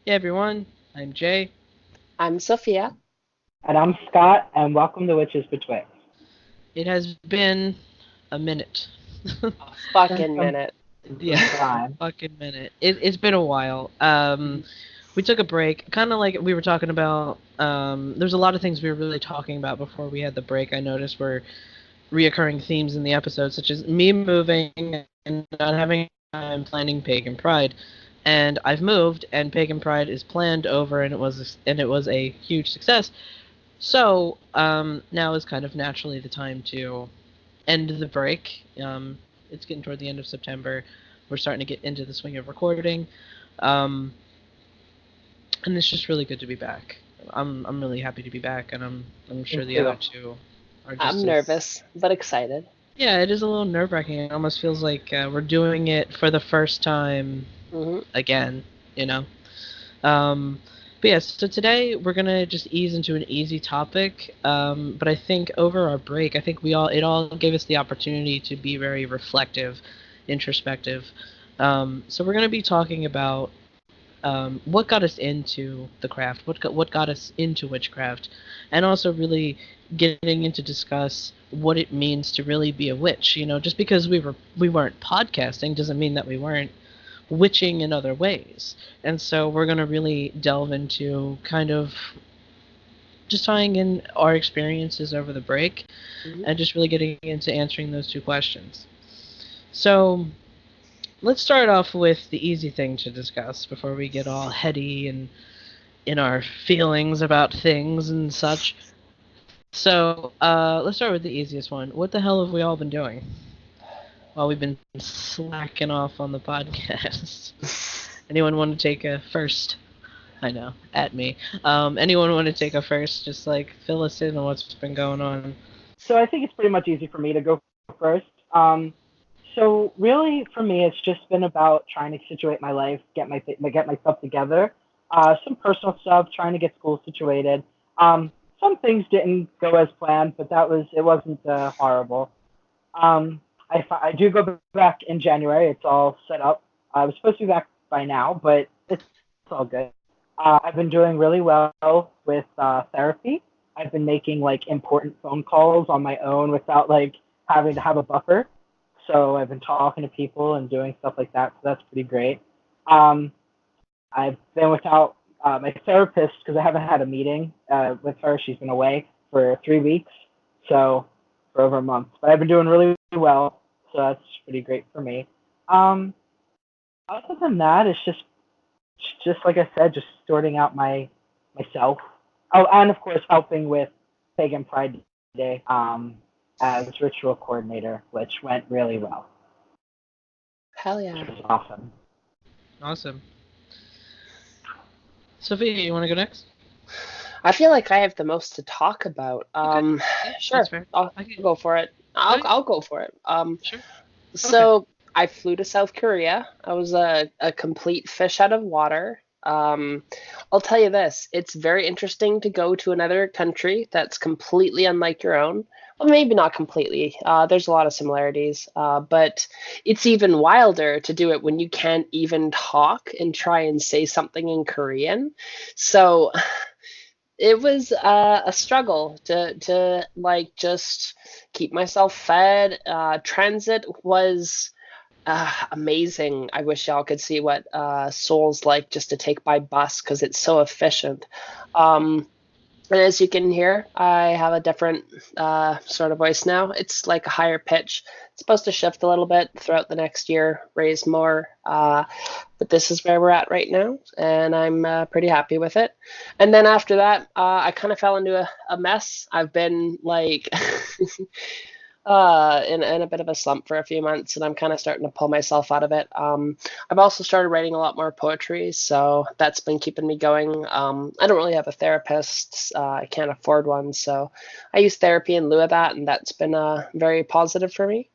Hey everyone, I'm Jay. I'm Sophia. And I'm Scott, and welcome to Witches Betwixt. It has been a minute. A Been fucking some, minute. Yeah, time. fucking minute. It's been a while. We took a break, kind of like we were talking about. There's a lot of things we were really talking about before we had the break. I noticed were reoccurring themes in the episode, such as me moving and not having time planning Pagan Pride. And I've moved, and Pagan Pride is planned over, and it was a huge success. So now is kind of naturally the time to end the break. It's getting toward the end of September. We're starting to get into the swing of recording, um, and it's just really good to be back. I'm really happy to be back, and I'm Me sure the too. other two are I'm just as. nervous, but excited. Yeah, it is a little nerve wracking. It almost feels like we're doing it for the first time hmm again. You know. Um, but yeah, so today we're gonna just ease into an easy topic. But I think over our break, I think it all gave us the opportunity to be very reflective, introspective. So we're gonna be talking about what got us into the craft, what got us into witchcraft, and also really getting into discuss what it means to really be a witch. You know, just because we weren't podcasting doesn't mean that we weren't witching in other ways. And so we're going to really delve into kind of just tying in our experiences over the break hmm and just really getting into answering those two questions. So let's start off with the easy thing to discuss before we get all heady and in our feelings about things and such. So let's start with the easiest one. What the hell have we all been doing while we've been slacking off on the podcast? Anyone want to take a first? I know, at me. Anyone want to take a first? Just like fill us in on what's been going on. So I think it's pretty much easy for me to go first. So really, for me, it's just been about trying to situate my life, get myself together. Some personal stuff, trying to get school situated. Some things didn't go as planned, but it wasn't horrible. I do go back in January. It's all set up. I was supposed to be back by now, but it's all good. I've been doing really well with therapy. I've been making like important phone calls on my own without like having to have a buffer. So I've been talking to people and doing stuff like that. So that's pretty great. Um, I've been without my therapist because I haven't had a meeting with her. She's been away for 3 weeks, so for over a month. But I've been doing really well, so that's pretty great for me. Um, Other than that, it's just like I said, just sorting out myself. Oh, and of course helping with Pagan Pride Day as ritual coordinator, which went really well, Hell which yeah. was awesome. Awesome. Sophia, you want to go next? I feel like I have the most to talk about. Okay. Yeah, that's Sure. fair. I'll Okay. go for it. I'll Okay. I'll go for it. Sure. Okay. So I flew to South Korea. I was a complete fish out of water. I'll tell you this, it's very interesting to go to another country that's completely unlike your own. Well, maybe not completely. There's a lot of similarities, but it's even wilder to do it when you can't even talk and try and say something in Korean. So it was a struggle to like just keep myself fed. Transit was amazing. I wish y'all could see what Seoul's like just to take by bus because it's so efficient. Um, and as you can hear, I have a different sort of voice now. It's like a higher pitch. It's supposed to shift a little bit throughout the next year, raise more. But this is where we're at right now, and I'm pretty happy with it. And then after that, I kind of fell into a mess. I've been like in a bit of a slump for a few months, and I'm kind of starting to pull myself out of it. I've also started writing a lot more poetry, so that's been keeping me going. I don't really have a therapist. I can't afford one, so I use therapy in lieu of that, and that's been very positive for me,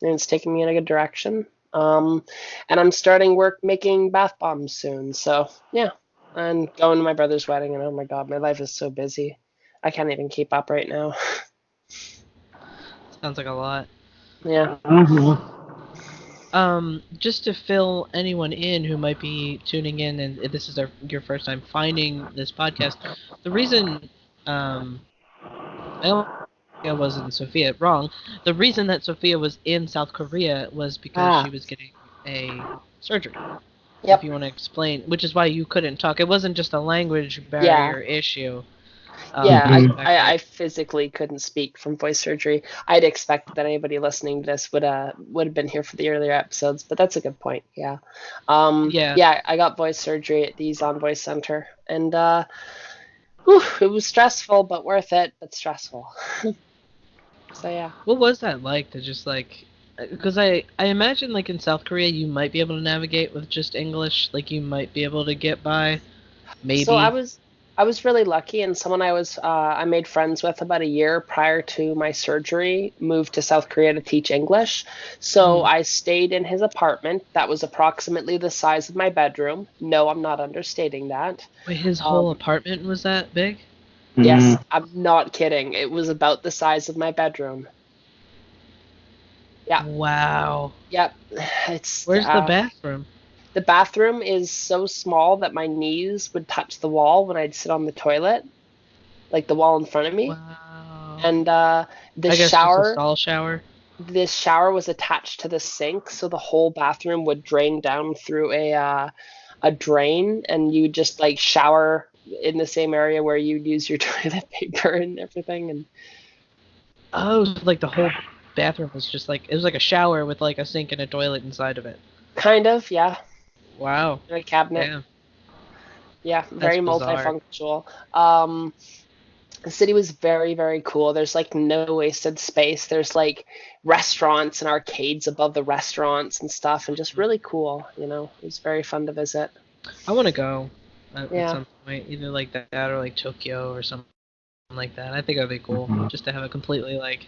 and it's taken me in a good direction. And I'm starting work making bath bombs soon, so yeah, and going to my brother's wedding, and oh my god, my life is so busy. I can't even keep up right now. Sounds like a lot. Yeah. Mm-hmm. Just to fill anyone in who might be tuning in, and this is your first time finding this podcast, the reason I was in Sophia wrong. The reason that Sophia was in South Korea was because she was getting a surgery. Yep. If you want to explain, which is why you couldn't talk. It wasn't just a language barrier issue. I physically couldn't speak from voice surgery. I'd expect that anybody listening to this would have been here for the earlier episodes, but that's a good point. Yeah. I got voice surgery at the Zon Voice Center, and it was stressful, but worth it, but stressful. So yeah. What was that like to just like? Because I imagine like in South Korea you might be able to navigate with just English, like you might be able to get by. Maybe. So I was really lucky, and someone I made friends with about a year prior to my surgery moved to South Korea to teach English. So I stayed in his apartment that was approximately the size of my bedroom. No, I'm not understating that. Wait, his whole apartment was that big? Yes, I'm not kidding. It was about the size of my bedroom. Yeah. Wow. Yep. Where's the bathroom? The bathroom is so small that my knees would touch the wall when I'd sit on the toilet, like the wall in front of me. Wow. And I guess shower, just a stall shower. this shower was attached to the sink, so the whole bathroom would drain down through a drain, and you just like shower in the same area where you'd use your toilet paper and everything. And oh, like the whole bathroom was just like, it was like a shower with like a sink and a toilet inside of it. Kind of, yeah. Wow. And a cabinet. Damn. Yeah, very multifunctional. The city was very, very cool. There's like no wasted space. There's like restaurants and arcades above the restaurants and stuff, and just really cool. You know, it was very fun to visit. I want to go at some point, either like that or like Tokyo or something like that. I think that'd be cool, just to have a completely like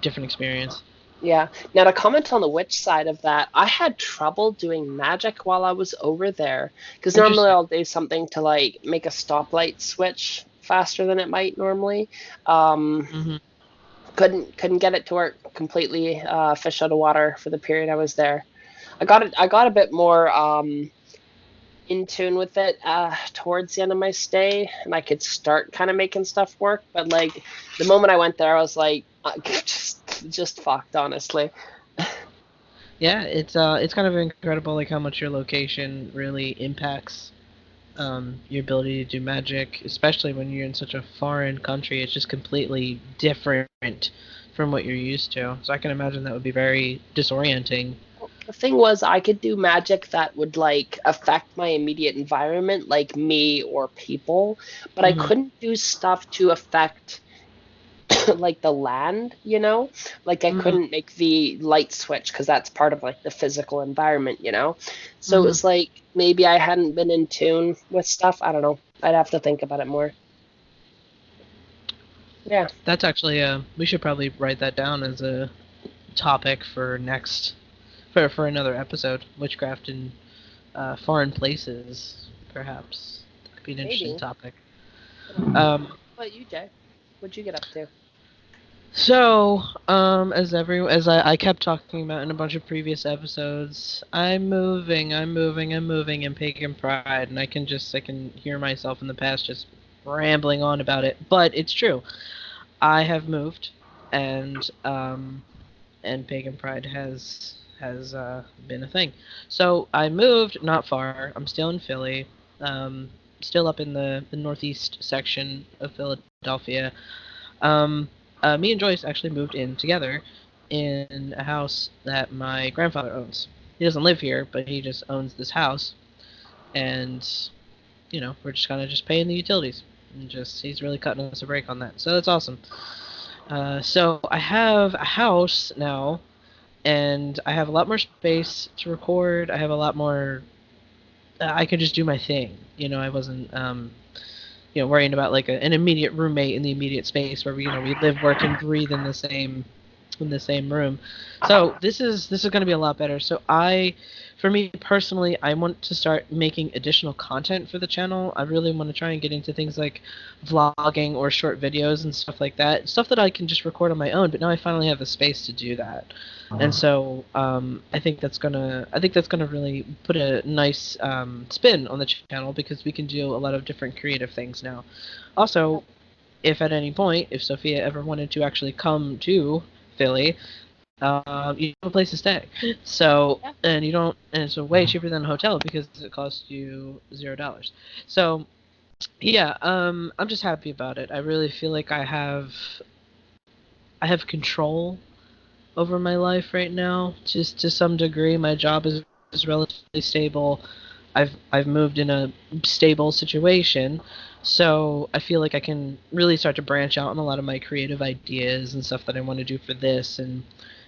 different experience. Yeah. Now to comment on the witch side of that, I had trouble doing magic while I was over there, because normally I'll do something to like make a stoplight switch faster than it might normally. Couldn't get it to work completely. Fish out of water for the period I was there. I got a bit more in tune with it towards the end of my stay, and I could start kind of making stuff work. But like the moment I went there, I was like, just fucked, honestly. Yeah, it's kind of incredible like how much your location really impacts your ability to do magic, especially when you're in such a foreign country. It's just completely different from what you're used to. So I can imagine that would be very disorienting. The thing was, I could do magic that would like affect my immediate environment, like me or people, but I couldn't do stuff to affect like the land, you know? Like I couldn't make the light switch because that's part of like the physical environment, you know? So it was like maybe I hadn't been in tune with stuff. I don't know. I'd have to think about it more. Yeah. That's actually we should probably write that down as a topic for for another episode. Witchcraft in foreign places, perhaps. That could be an interesting topic. What about you, Jay? What'd you get up to? So, as I kept talking about in a bunch of previous episodes, I'm moving in Pagan Pride, and I can hear myself in the past just rambling on about it, but it's true. I have moved, and Pagan Pride has been a thing. So I moved not far. I'm still in Philly, still up in the northeast section of Philadelphia. Me and Joyce actually moved in together in a house that my grandfather owns. He doesn't live here, but he just owns this house, and you know, we're just kind of just paying the utilities, and he's really cutting us a break on that. So that's awesome. So I have a house now, and I have a lot more space to record. I have a lot more. I can just do my thing. You know, I wasn't worrying about like an immediate roommate in the immediate space where we live, work, and breathe in the same in the same room. So this is going to be a lot better. So for me personally, I want to start making additional content for the channel. I really want to try and get into things like vlogging or short videos and stuff like that. Stuff that I can just record on my own, but now I finally have the space to do that. And so I think that's gonna really put a nice spin on the channel, because we can do a lot of different creative things now. Also, if at any point, if Sophia ever wanted to actually come to Philly, you have a place to stay. So, and it's way cheaper than a hotel because it costs you $0. So, yeah, I'm just happy about it. I really feel like I have control over my life right now, just to some degree. My job is relatively stable. I've moved in a stable situation, so I feel like I can really start to branch out on a lot of my creative ideas and stuff that I want to do for this, and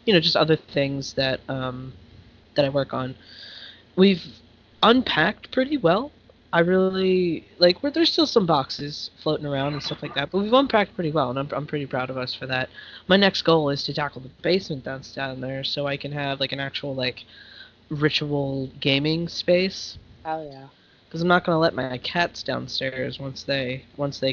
just other things that that I work on. We've unpacked pretty well. I really like where there's still some boxes floating around and stuff like that, but we've unpacked pretty well, and I'm pretty proud of us for that. My next goal is to tackle the basement that's down there, so I can have like an actual like ritual gaming space. Oh yeah. Because I'm not gonna let my cats downstairs once they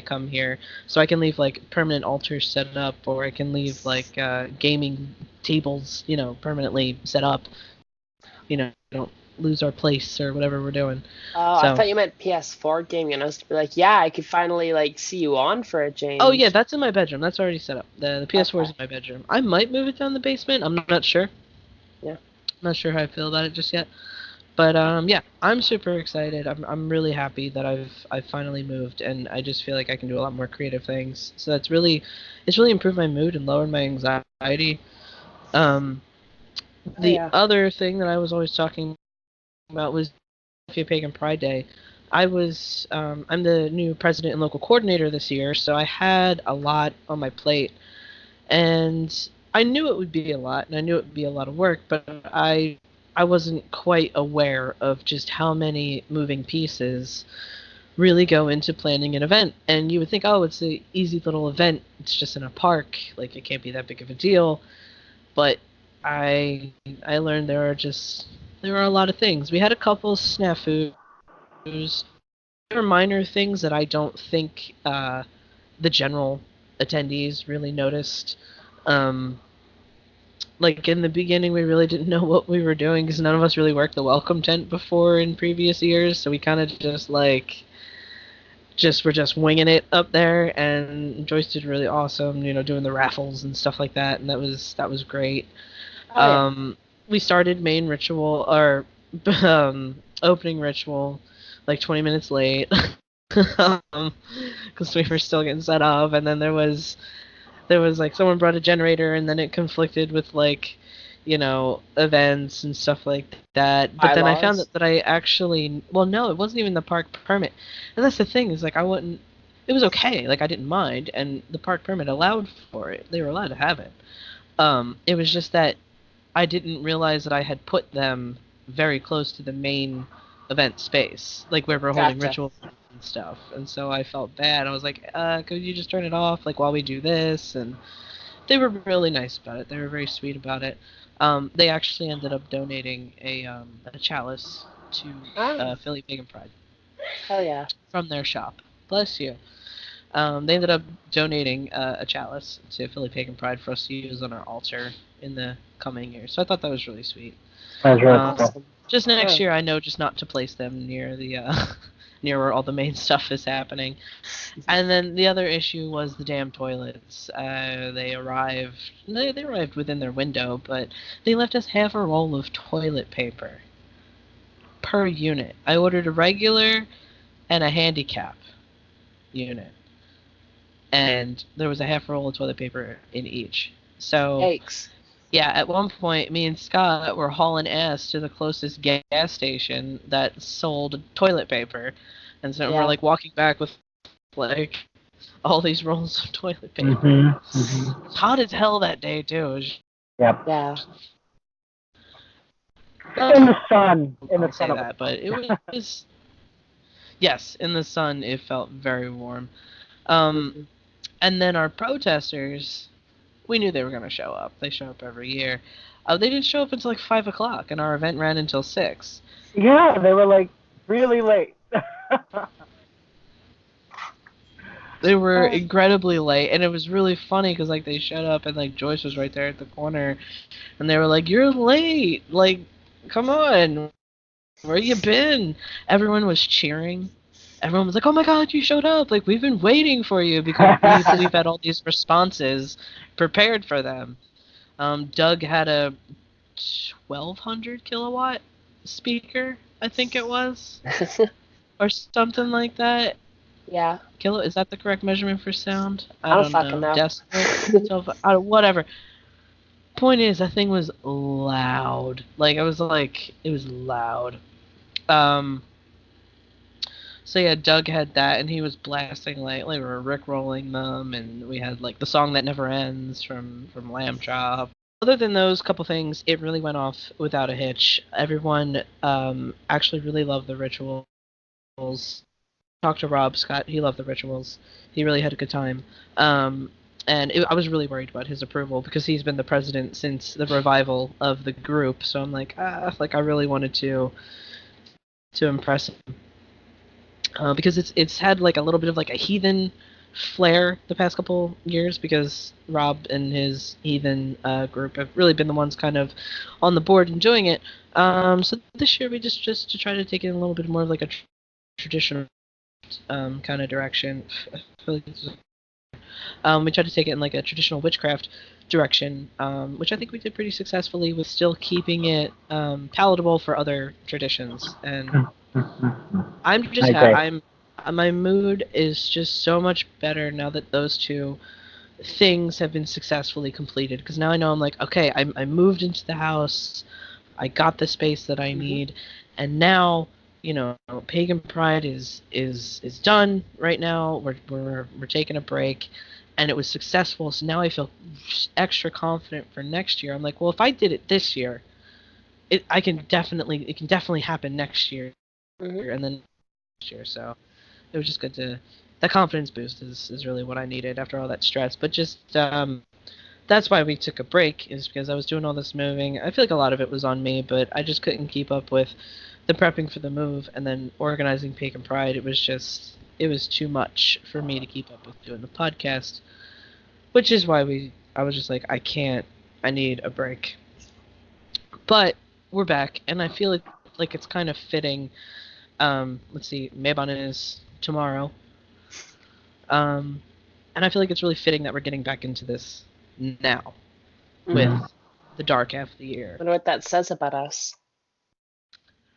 come here, so I can leave like permanent altars set up, or I can leave like gaming tables, permanently set up. Don't lose our place or whatever we're doing. Oh, I thought you meant PS4 gaming, and I was like, yeah, I could finally like see you on for a change. Oh yeah, that's in my bedroom. That's already set up. The PS4 is in my bedroom. I might move it down the basement. I'm not sure. Yeah. I'm not sure how I feel about it just yet. But yeah, I'm super excited. I'm really happy that I've finally moved, and I just feel like I can do a lot more creative things. So it's really improved my mood and lowered my anxiety. The other thing that I was always talking about was Pagan Pride Day. I'm the new president and local coordinator this year, so I had a lot on my plate, and I knew it would be a lot, and I knew it would be a lot of work, but I wasn't quite aware of just how many moving pieces really go into planning an event. And you would think, oh, it's an easy little event, it's just in a park, like it can't be that big of a deal. But I learned there are a lot of things. We had a couple snafus. There were minor things that I don't think the general attendees really noticed. Like in the beginning, we really didn't know what we were doing because none of us really worked the welcome tent before in previous years. So we kind of were just winging it up there, and Joyce did really awesome, doing the raffles and stuff like that, and that was great. We started main ritual or opening ritual like 20 minutes late because we were still getting set up, and then there was like someone brought a generator, and then it conflicted with like events and stuff like that. But then I found that I actually, well, no, it wasn't even the park permit, and that's the thing, is like it was okay, like I didn't mind, and the park permit allowed for it. They were allowed to have it. It was just that I didn't realize that I had put them very close to the main event space, like where we're holding rituals and stuff. And so I felt bad. I was like, could you just turn it off, like while we do this? And they were really nice about it. They were very sweet about it. They actually ended up donating a chalice to Philly Pagan Pride. Hell yeah. From their shop. Bless you. They ended up donating a chalice to Philly Pagan Pride for us to use on our altar in the coming year. So I thought that was really sweet. That's really cool. Just next year, I know just not to place them near the near where all the main stuff is happening. And then the other issue was the damn toilets. They arrived within their window, but they left us half a roll of toilet paper per unit. I ordered a regular and a handicap unit, and there was a half roll of toilet paper in each. So Yikes. Yeah, at one point, me and Scott were hauling ass to the closest gas station that sold toilet paper, and so we're like walking back with like all these rolls of toilet paper. It's hot as hell that day too. Yep. Yeah. In the sun. In the sun. That, but it was. Yes, in the sun, it felt very warm. And then our protesters, we knew they were going to show up. They show up every year. They didn't show up until like 5 o'clock, and our event ran until 6. Yeah, they were like really late. They were incredibly late, and it was really funny because like they showed up, and like Joyce was right there at the corner, and they were like, "You're late! Like, come on, where you been?" Everyone was cheering. Everyone was like, "Oh my God, you showed up! Like, we've been waiting for you," because we've had all these responses prepared for them. Doug had a 1200 kilowatt speaker, I think it was, or something like that. Yeah. Is that the correct measurement for sound? I don't fucking know. Decibel? Whatever. Point is, that thing was loud. Like, it was loud. So yeah, Doug had that, and he was blasting like we were rickrolling them, and we had like the song that never ends from Lamb Chop. Other than those couple things, it really went off without a hitch. Everyone actually really loved the rituals. Talked to Rob Scott, he loved the rituals. He really had a good time. I was really worried about his approval because he's been the president since the revival of the group. So I'm like, I really wanted to impress him. Because it's had like a little bit of like a heathen flair the past couple years, because Rob and his heathen group have really been the ones kind of on the board enjoying it. So this year we just to try to take it in a little bit more of like a traditional kind of direction. We tried to take it in like a traditional witchcraft direction, which I think we did pretty successfully, with still keeping it palatable for other traditions. And I'm just my mood is just so much better now that those two things have been successfully completed, because now I know I'm like, okay, I moved into the house, I got the space that I need, and now, you know, Pagan Pride is done right now. We're taking a break, and it was successful, so now I feel extra confident for next year. I'm like, well, if I did it this year, it can definitely happen next year, and then next year. So it was just good to, that confidence boost is really what I needed after all that stress. But just that's why we took a break, is because I was doing all this moving. I feel like a lot of it was on me, but I just couldn't keep up with the prepping for the move and then organizing Pagan Pride. It was too much for me to keep up with doing the podcast, which is why I was just like, I need a break. But we're back, and I feel like it's kind of fitting. Let's see, Mabon is tomorrow. And I feel like it's really fitting that we're getting back into this now, with the dark half of the year. I wonder what that says about us.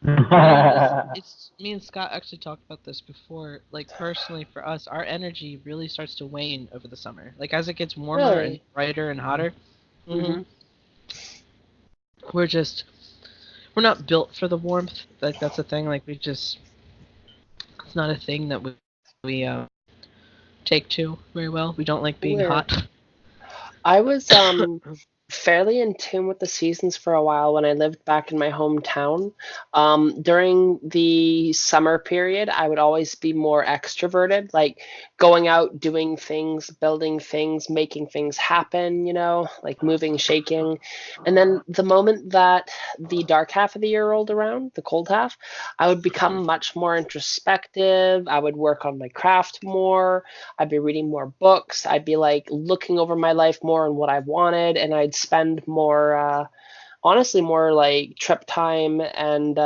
It's me and Scott actually talked about this before. Like, personally, for us, our energy really starts to wane over the summer. Like, as it gets warmer and brighter and hotter. We're not built for the warmth. Like, that's the thing. Like, it's not a thing that we take to very well. We don't like being hot. I was fairly in tune with the seasons for a while when I lived back in my hometown. During the summer period, I would always be more extroverted, like going out, doing things, building things, making things happen, you know, like moving, shaking. And then the moment that the dark half of the year rolled around, the cold half, I would become much more introspective. I would work on my craft more. I'd be reading more books. I'd be like looking over my life more and what I wanted, and I'd spend more, honestly, more like trip time and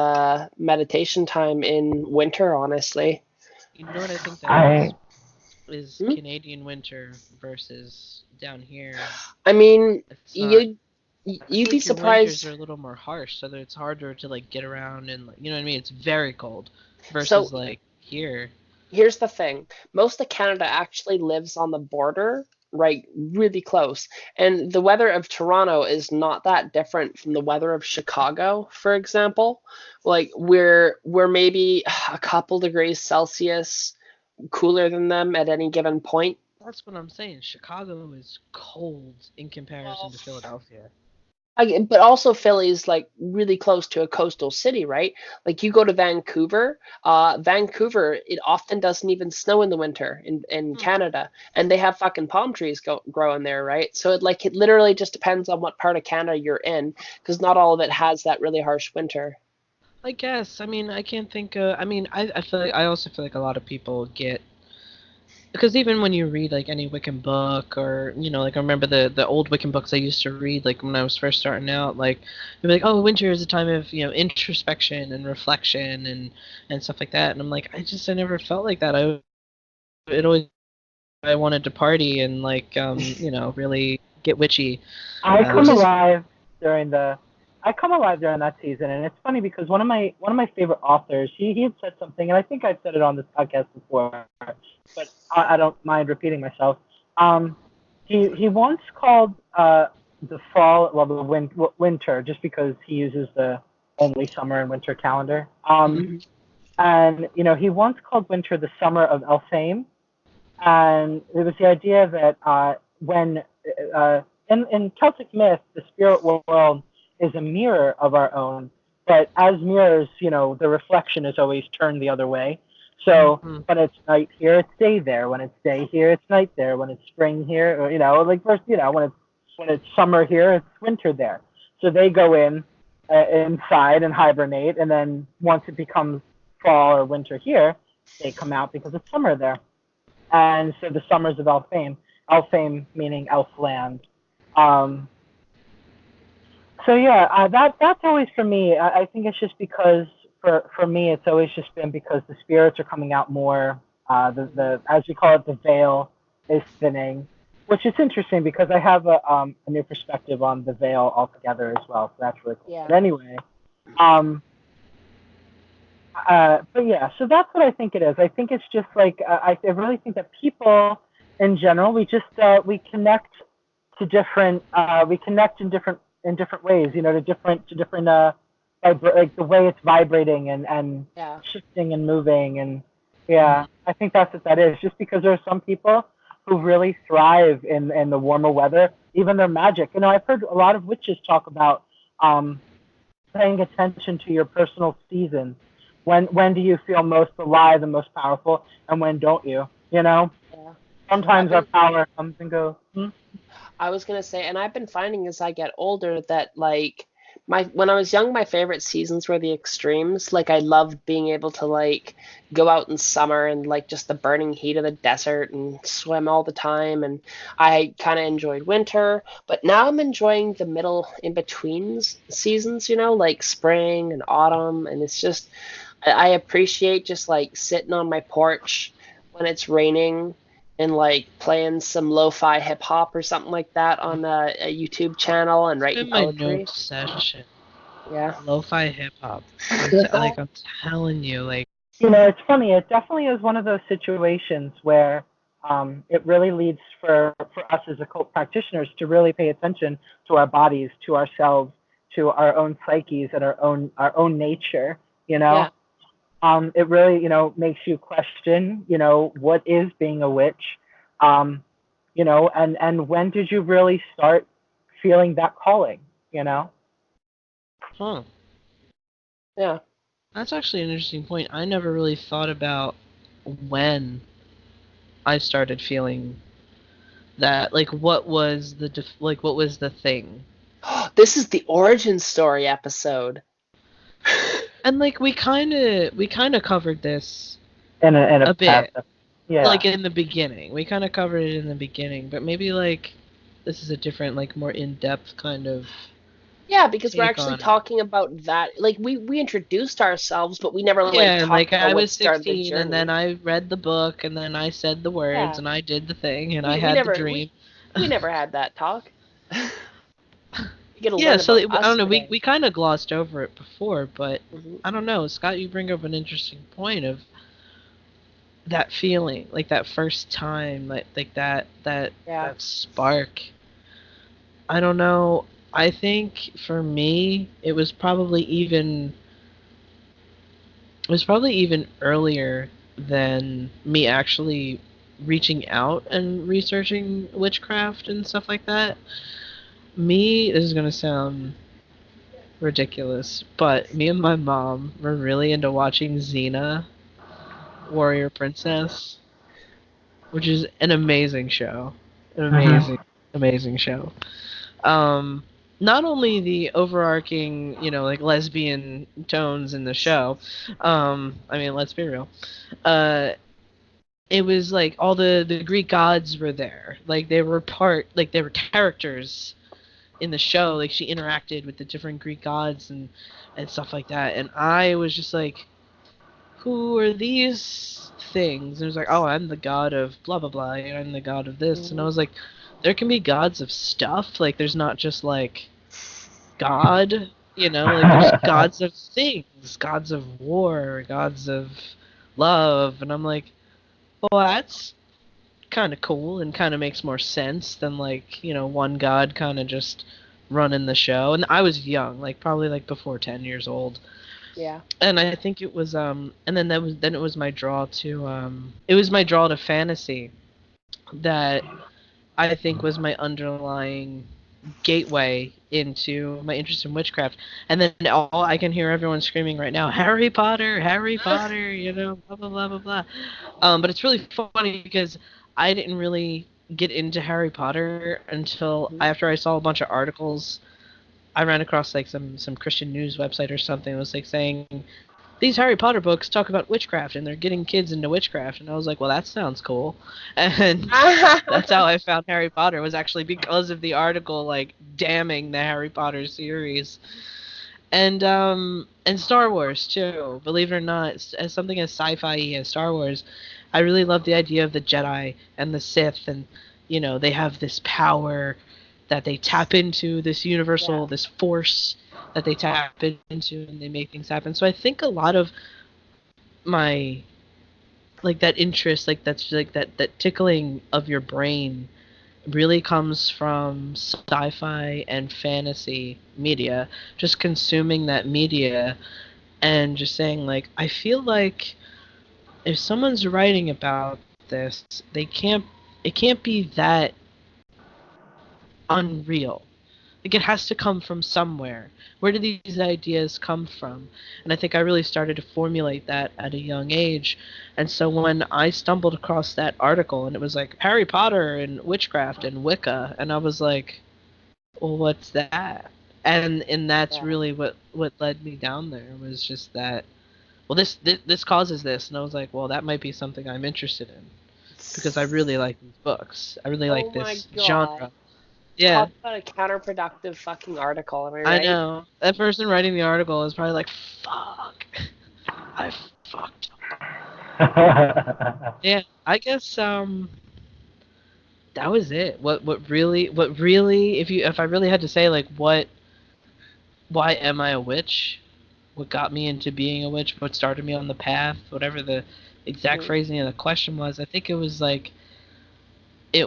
meditation time in winter, honestly. You know what I think that is Canadian winter versus down here. I mean, you'd be surprised. Your winters are a little more harsh, so that it's harder to like get around, and you know what I mean. It's very cold versus like here. Here's the thing: most of Canada actually lives on the border, right, really close. And the weather of Toronto is not that different from the weather of Chicago, for example. Like we're maybe a couple degrees Celsius cooler than them at any given point. That's what I'm saying. Chicago is cold in comparison to Philadelphia. But also Philly's like really close to a coastal city, right? Like you go to Vancouver, Vancouver, it often doesn't even snow in the winter in Canada, and they have fucking palm trees growing there, right? So it literally just depends on what part of Canada you're in, because not all of it has that really harsh winter. I guess. I mean, I can't think. I mean, I feel like I also feel like a lot of people get because even when you read like any Wiccan book or like I remember the old Wiccan books I used to read like when I was first starting out, like they'd be like, oh, winter is a time of introspection and reflection and stuff like that, and I'm like, I never felt like that. It always I wanted to party and like really get witchy. I come Which is alive during the I come alive during that season, and it's funny because one of my favorite authors, he had said something, and I think I've said it on this podcast before, but I don't mind repeating myself. Um, he once called the fall, well, the winter, just because he uses the only summer and winter calendar. Mhm. And he once called winter the summer of Elfame, and it was the idea that when in Celtic myth, the spirit world is a mirror of our own, but as mirrors, the reflection is always turned the other way. So when it's night here, it's day there. When it's day here, it's night there. When it's spring here, or like first, when it's summer here, it's winter there. So they go inside and hibernate, and then once it becomes fall or winter here, they come out because it's summer there. And so the summers of Elfame, Elfame meaning Elfland. Um, so yeah, that's always for me. I think it's just because for me, it's always just been because the spirits are coming out more. The as we call it, the veil is thinning, which is interesting because I have a new perspective on the veil altogether as well. So that's really cool. Yeah. But anyway, um, but yeah, so that's what I think it is. I think it's just like I really think that people in general, we connect to different we connect in different ways. To different like the way it's vibrating and Yeah. shifting and moving, and yeah, I think that's what that is. Just because there are some people who really thrive in the warmer weather, even their magic. I've heard a lot of witches talk about um, paying attention to your personal seasons. When do you feel most alive and most powerful, and when don't you? Yeah. I've Sometimes our been power comes and goes. I was gonna say, and I've been finding as I get older that like my when I was young, my favorite seasons were the extremes. Like I loved being able to like go out in summer and like just the burning heat of the desert and swim all the time, and I kind of enjoyed winter. But now I'm enjoying the middle in between seasons, like spring and autumn, and it's just I appreciate just like sitting on my porch when it's raining and like playing some lo-fi hip hop or something like that on a YouTube channel and It's writing been my poetry. note session. Yeah. Lo-fi hip hop. I'm telling you, like. It's funny. It definitely is one of those situations where it really leads for us as occult practitioners to really pay attention to our bodies, to ourselves, to our own psyches, and our own nature. Yeah. It really makes you question what is being a witch, um, and when did you really start feeling that calling? Huh. Yeah. That's actually an interesting point. I never really thought about when I started feeling that. Like, what was what was the thing? This is the origin story episode. And like we kind of covered this in a a bit, past, yeah. like in the beginning. We kind of covered it in the beginning, but maybe like this is a different, like more in-depth kind of Yeah, because we're take actually on it. talking about that. Like we introduced ourselves, but we never like Yeah, and like talked about I what was started the 16 and then journey. I read the book and then I said the words Yeah. and I did the thing and I We had the never dream. we never had that talk. You get to Yeah, learn so about I us don't know, we today. we kind of glossed over it before, but Hmm. I don't know, Scott, you bring up an interesting point of that feeling, like that first time, like Yeah. that spark. I don't know. I think for me, it was probably even earlier than me actually reaching out and researching witchcraft and stuff like that. This is gonna sound ridiculous, but me and my mom were really into watching Xena, Warrior Princess, which is an amazing show. An Mhm. amazing show. Um, Not only the overarching, like lesbian tones in the show, I mean, let's be real. Uh, it was like all the Greek gods were there. Like they were characters in the show. Like she interacted with the different Greek gods and stuff like that. And I was just like, who are these things? And it was like, oh, I'm the god of blah blah blah. I'm the god of this. And I Mhm. was like, there can be gods of stuff. Like there's not just like God. Like there's gods of things, gods of war, gods of love. And I'm like, well, that's kind of cool and kind of makes more sense than like one god kind of just running the show. And I was young, like probably like before 10 years old, Yeah. and I think it was and then it was my draw to fantasy that I think was my underlying gateway into my interest in witchcraft. And then all I can hear everyone screaming right now, Harry Potter, Harry Potter, blah blah blah blah blah. But it's really funny because I didn't really get into Harry Potter until Mhm. after I saw a bunch of articles. I ran across like some Christian news website or something that was like saying these Harry Potter books talk about witchcraft and they're getting kids into witchcraft, and I was like, well, that sounds cool. And that's how I found Harry Potter, was actually because of the article like damning the Harry Potter series. And Star Wars too. Believe it or not, as something as sci-fi as Star Wars, I really love the idea of the Jedi and the Sith, and they have this power that they tap into, this Yeah. universal, this force that they tap into, and they make things happen. So I think a lot of my like that interest, like that's like that tickling of your brain really comes from sci-fi and fantasy media, just consuming that media and just saying like, I feel like if someone's writing about this, they can't it can't be that unreal. Like it has to come from somewhere. Where do these ideas come from? And I think I really started to formulate that at a young age. And so when I stumbled across that article and it was like Harry Potter and witchcraft and Wicca, and I was like, well, what's that? And that's Yeah. really what led me down there, was just that, well, this causes this, and I was like, well, that might be something I'm interested in because I really like these books. I really Oh like my this god. genre. Yeah, Talk about a counterproductive fucking article, am I I right? know. That person writing the article is probably like, fuck, I fucked up. Yeah, I guess that was it. What really if I really had to say like why am I a witch? What got me into being a witch? What started me on the path? Whatever the exact Mhm. phrasing of the question was, I think it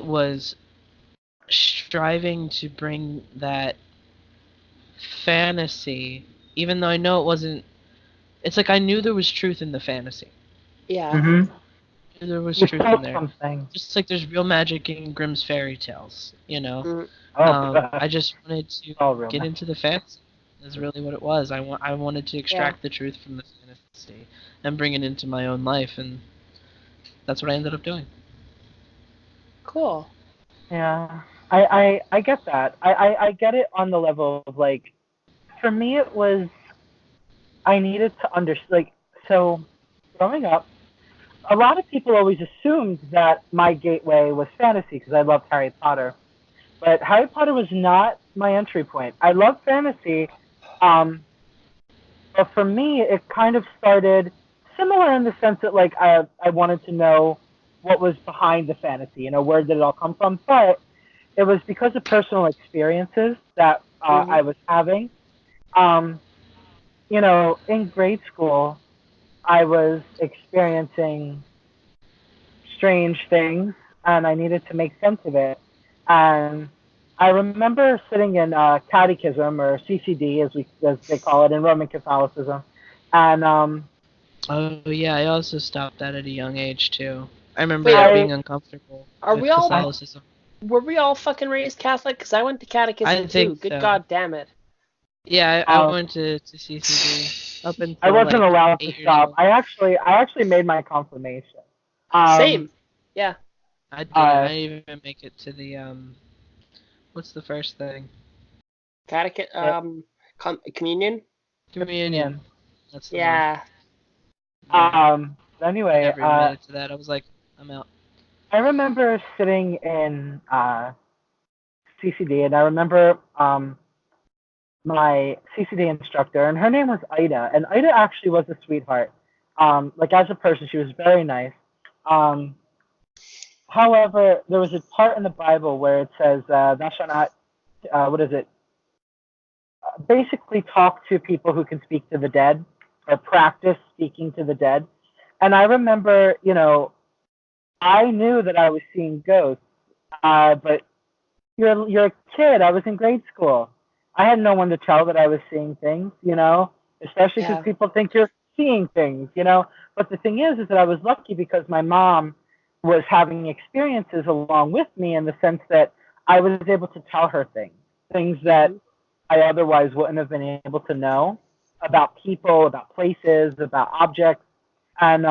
was striving to bring that fantasy, even though I know it wasn't. It's like I knew there was truth in the fantasy. Yeah. Mhm. There was You truth in felt there. something. Just like there's real magic in Grimm's fairy tales. Mhm. Oh, I just wanted to all real get man. into the fantasy. That's really what it was. I wanted to Yeah. extract the truth from the fantasy and bring it into my own life, and that's what I ended up doing. Cool. Yeah. I get that. I get it on the level of like, for me it was, I needed to understand, like, so growing up, a lot of people always assumed that my gateway was fantasy because I loved Harry Potter. But Harry Potter was not my entry point. I love fantasy, um, but for me, it kind of started similar in the sense that like I wanted to know what was behind the fantasy, where did it all come from. But it was because of personal experiences that I Mhm. was having. Um, in grade school, I was experiencing strange things, and I needed to make sense of it. And I remember sitting in catechism, or CCD as they call it in Roman Catholicism, and Oh yeah, I also stopped that at a young age too. I remember Wait, that I being uncomfortable are we with all I Catholicism. Were we all fucking raised Catholic? Because I went to catechism I too. think Good so. God damn it. Yeah, I went to CCD up until I wasn't like allowed to 8 years stop. old. I actually made my confirmation. Same. Yeah. I didn't. I didn't even make it to the what's the first thing? Communion? Communion. That's the one. Yeah. Yeah. Anyway, Never even made it to that. I was like, I'm out. I remember sitting in CCD, and I remember my CCD instructor, and her name was Ida, and Ida actually was a sweetheart. Like as a person, she was very nice. However, there was a part in the Bible where it says, "Thou shalt not," what is it? Basically, talk to people who can speak to the dead, or practice speaking to the dead. And I remember, I knew that I was seeing ghosts, but you're a kid. I was in grade school. I had no one to tell that I was seeing things, especially because Yeah. people think you're seeing things. But the thing is that I was lucky because my mom was having experiences along with me in the sense that I was able to tell her things that I otherwise wouldn't have been able to know about people, about places, about objects. And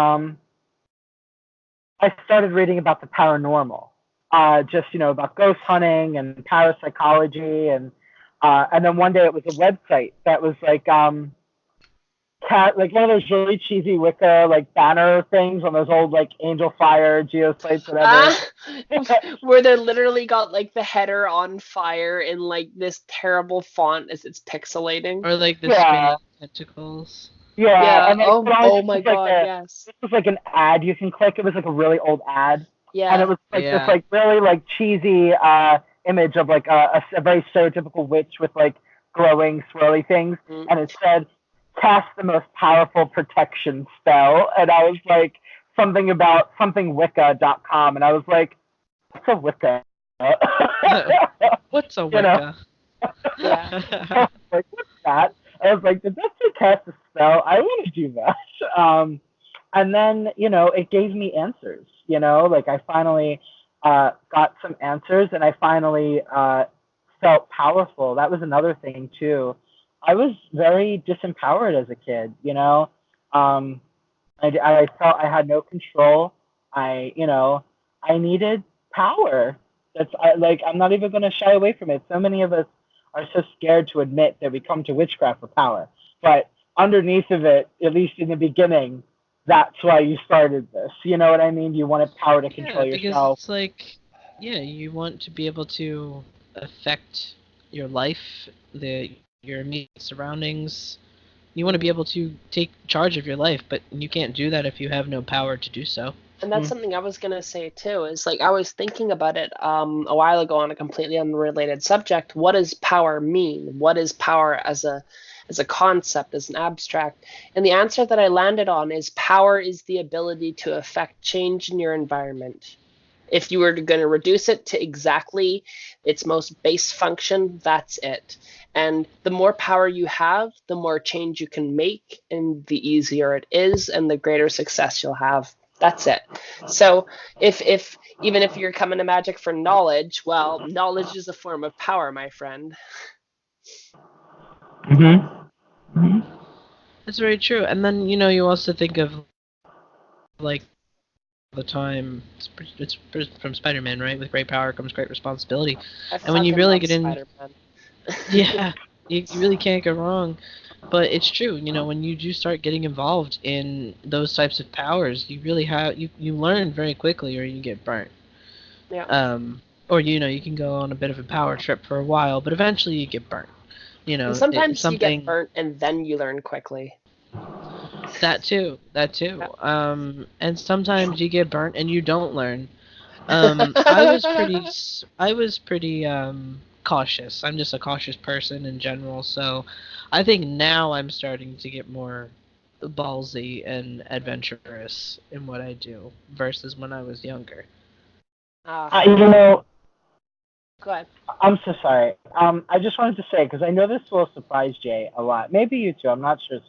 I started reading about the paranormal, just about ghost hunting and parapsychology, and then one day it was a website that was like like one of those really cheesy Wicca like banner things on those old like Angel Fire, Geosites, whatever. Where they literally got like the header on fire in like this terrible font as it's pixelating. Or like the Yeah. spinning tentacles. Yeah, and Oh my god, yes. This was like an ad you can click. It was like a really old ad, and it Yeah. was like this like really like cheesy image of like a very stereotypical witch with like glowing swirly things, and it said cast the most powerful protection spell, and I was like something about somethingwicca.com, and I was like, what's a Wicca? What's a Wicca? Yeah. Like, what's that? I was like, did that say cast a spell? I want to do that. And then, it gave me answers, like I finally got some answers, and I finally felt powerful. That was another thing too. I was very disempowered as a kid, I felt I had no control. I needed power. I'm not even going to shy away from it. So many of us are so scared to admit that we come to witchcraft for power. But underneath of it, at least in the beginning, that's why you started this. You know what I mean? You wanted power to control yourself. Because it's like, you want to be able to affect your life, your immediate surroundings. You want to be able to take charge of your life, but you can't do that if you have no power to do so. And that's something I was gonna say too. Is like I was thinking about it a while ago on a completely unrelated subject. What does power mean? What is power as a concept, as an abstract? And the answer that I landed on is power is the ability to affect change in your environment. If you were going to reduce it to exactly its most base function, that's it. And the more power you have, the more change you can make, and the easier it is, and the greater success you'll have. That's it. So if even if you're coming to magic for knowledge, well, knowledge is a form of power, my friend. That's very true. And then, you also think of, like, the time, it's from Spider-Man, right? With great power comes great responsibility. And when you really get in... Spider-Man. Yeah, you really can't go wrong. But it's true, when you do start getting involved in those types of powers, you really have, you learn very quickly, or you get burnt. Yeah. Or, you can go on a bit of a power trip for a while, but eventually you get burnt. And sometimes you get burnt and then you learn quickly. That too. Yeah. And sometimes you get burnt and you don't learn. I was pretty cautious. I'm just a cautious person in general, so I think now I'm starting to get more ballsy and adventurous in what I do versus when I was younger. Go ahead. I'm so sorry. I just wanted to say, because I know this will surprise Jay a lot. Maybe you too. I'm not sure.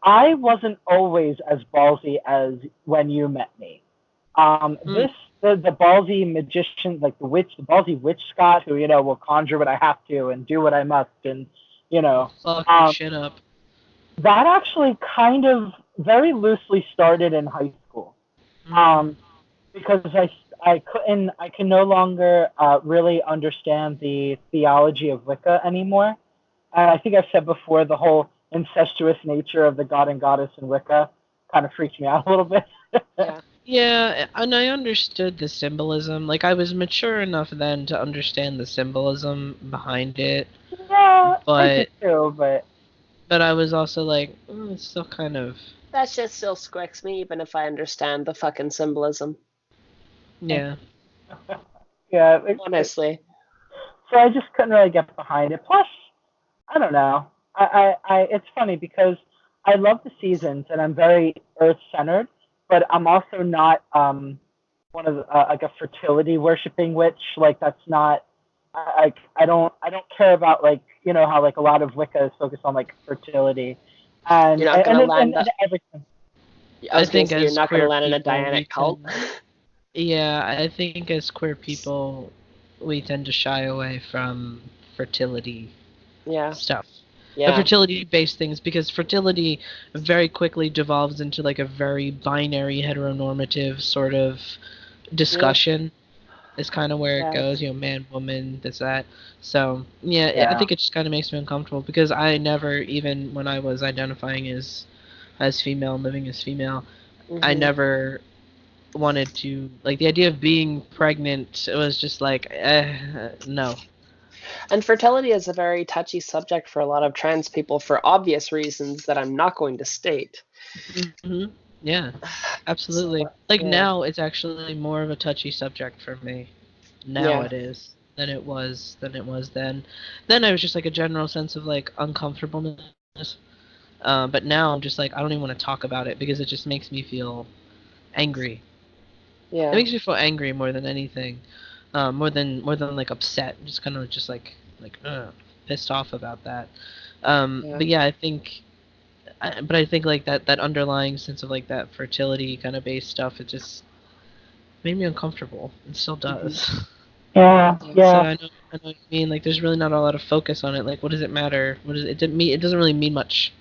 I wasn't always as ballsy as when you met me. This the ballsy magician, like the ballsy witch Scott, who will conjure what I have to and do what I must, and Fuck your shit up. that actually kind of very loosely started in high school, because I can no longer really understand the theology of Wicca anymore. And I think I've said before, the whole incestuous nature of the god and goddess in Wicca kind of freaked me out a little bit. Yeah. Yeah, and I understood the symbolism. Like, I was mature enough then to understand the symbolism behind it. Yeah, I But did too, but I was also like, it's still kind of, That shit still squicks me, even if I understand the fucking symbolism. yeah. yeah. Honestly. So I just couldn't really get behind it. Plus, I don't know. It's funny because I love the seasons and I'm very earth centered, but I'm also not one of like a fertility worshipping witch. Like that's not. I don't care about like how like a lot of Wicca is focused on like fertility, and You're not gonna land and everything. I was gonna think say you're as not gonna queer land in a people, Dianic cult. Yeah, I think as queer people, we tend to shy away from fertility Yeah. stuff. Yeah. Fertility-based things, because fertility very quickly devolves into like a very binary heteronormative sort of discussion. Is kind of where it goes, man, woman, this, that. So, I think it just kind of makes me uncomfortable, because I never, even when I was identifying as female, living as female, I never wanted to, like, the idea of being pregnant, it was just like, no. And fertility is a very touchy subject for a lot of trans people for obvious reasons that I'm not going to state. Yeah, absolutely. Now it's actually more of a touchy subject for me. Now it is than it was then. Then I was just like a general sense of like uncomfortableness. But now I'm just like, I don't even want to talk about it, because it just makes me feel angry. Yeah. It makes me feel angry more than anything. More than like upset. Just kind of just like pissed off about that. But yeah, I think like that underlying sense of like that fertility kind of based stuff, it just made me uncomfortable. It still does. Yeah. So I know what you mean. Like, there's really not a lot of focus on it. Like, what does it matter? What does it didn't mean? It doesn't really mean much.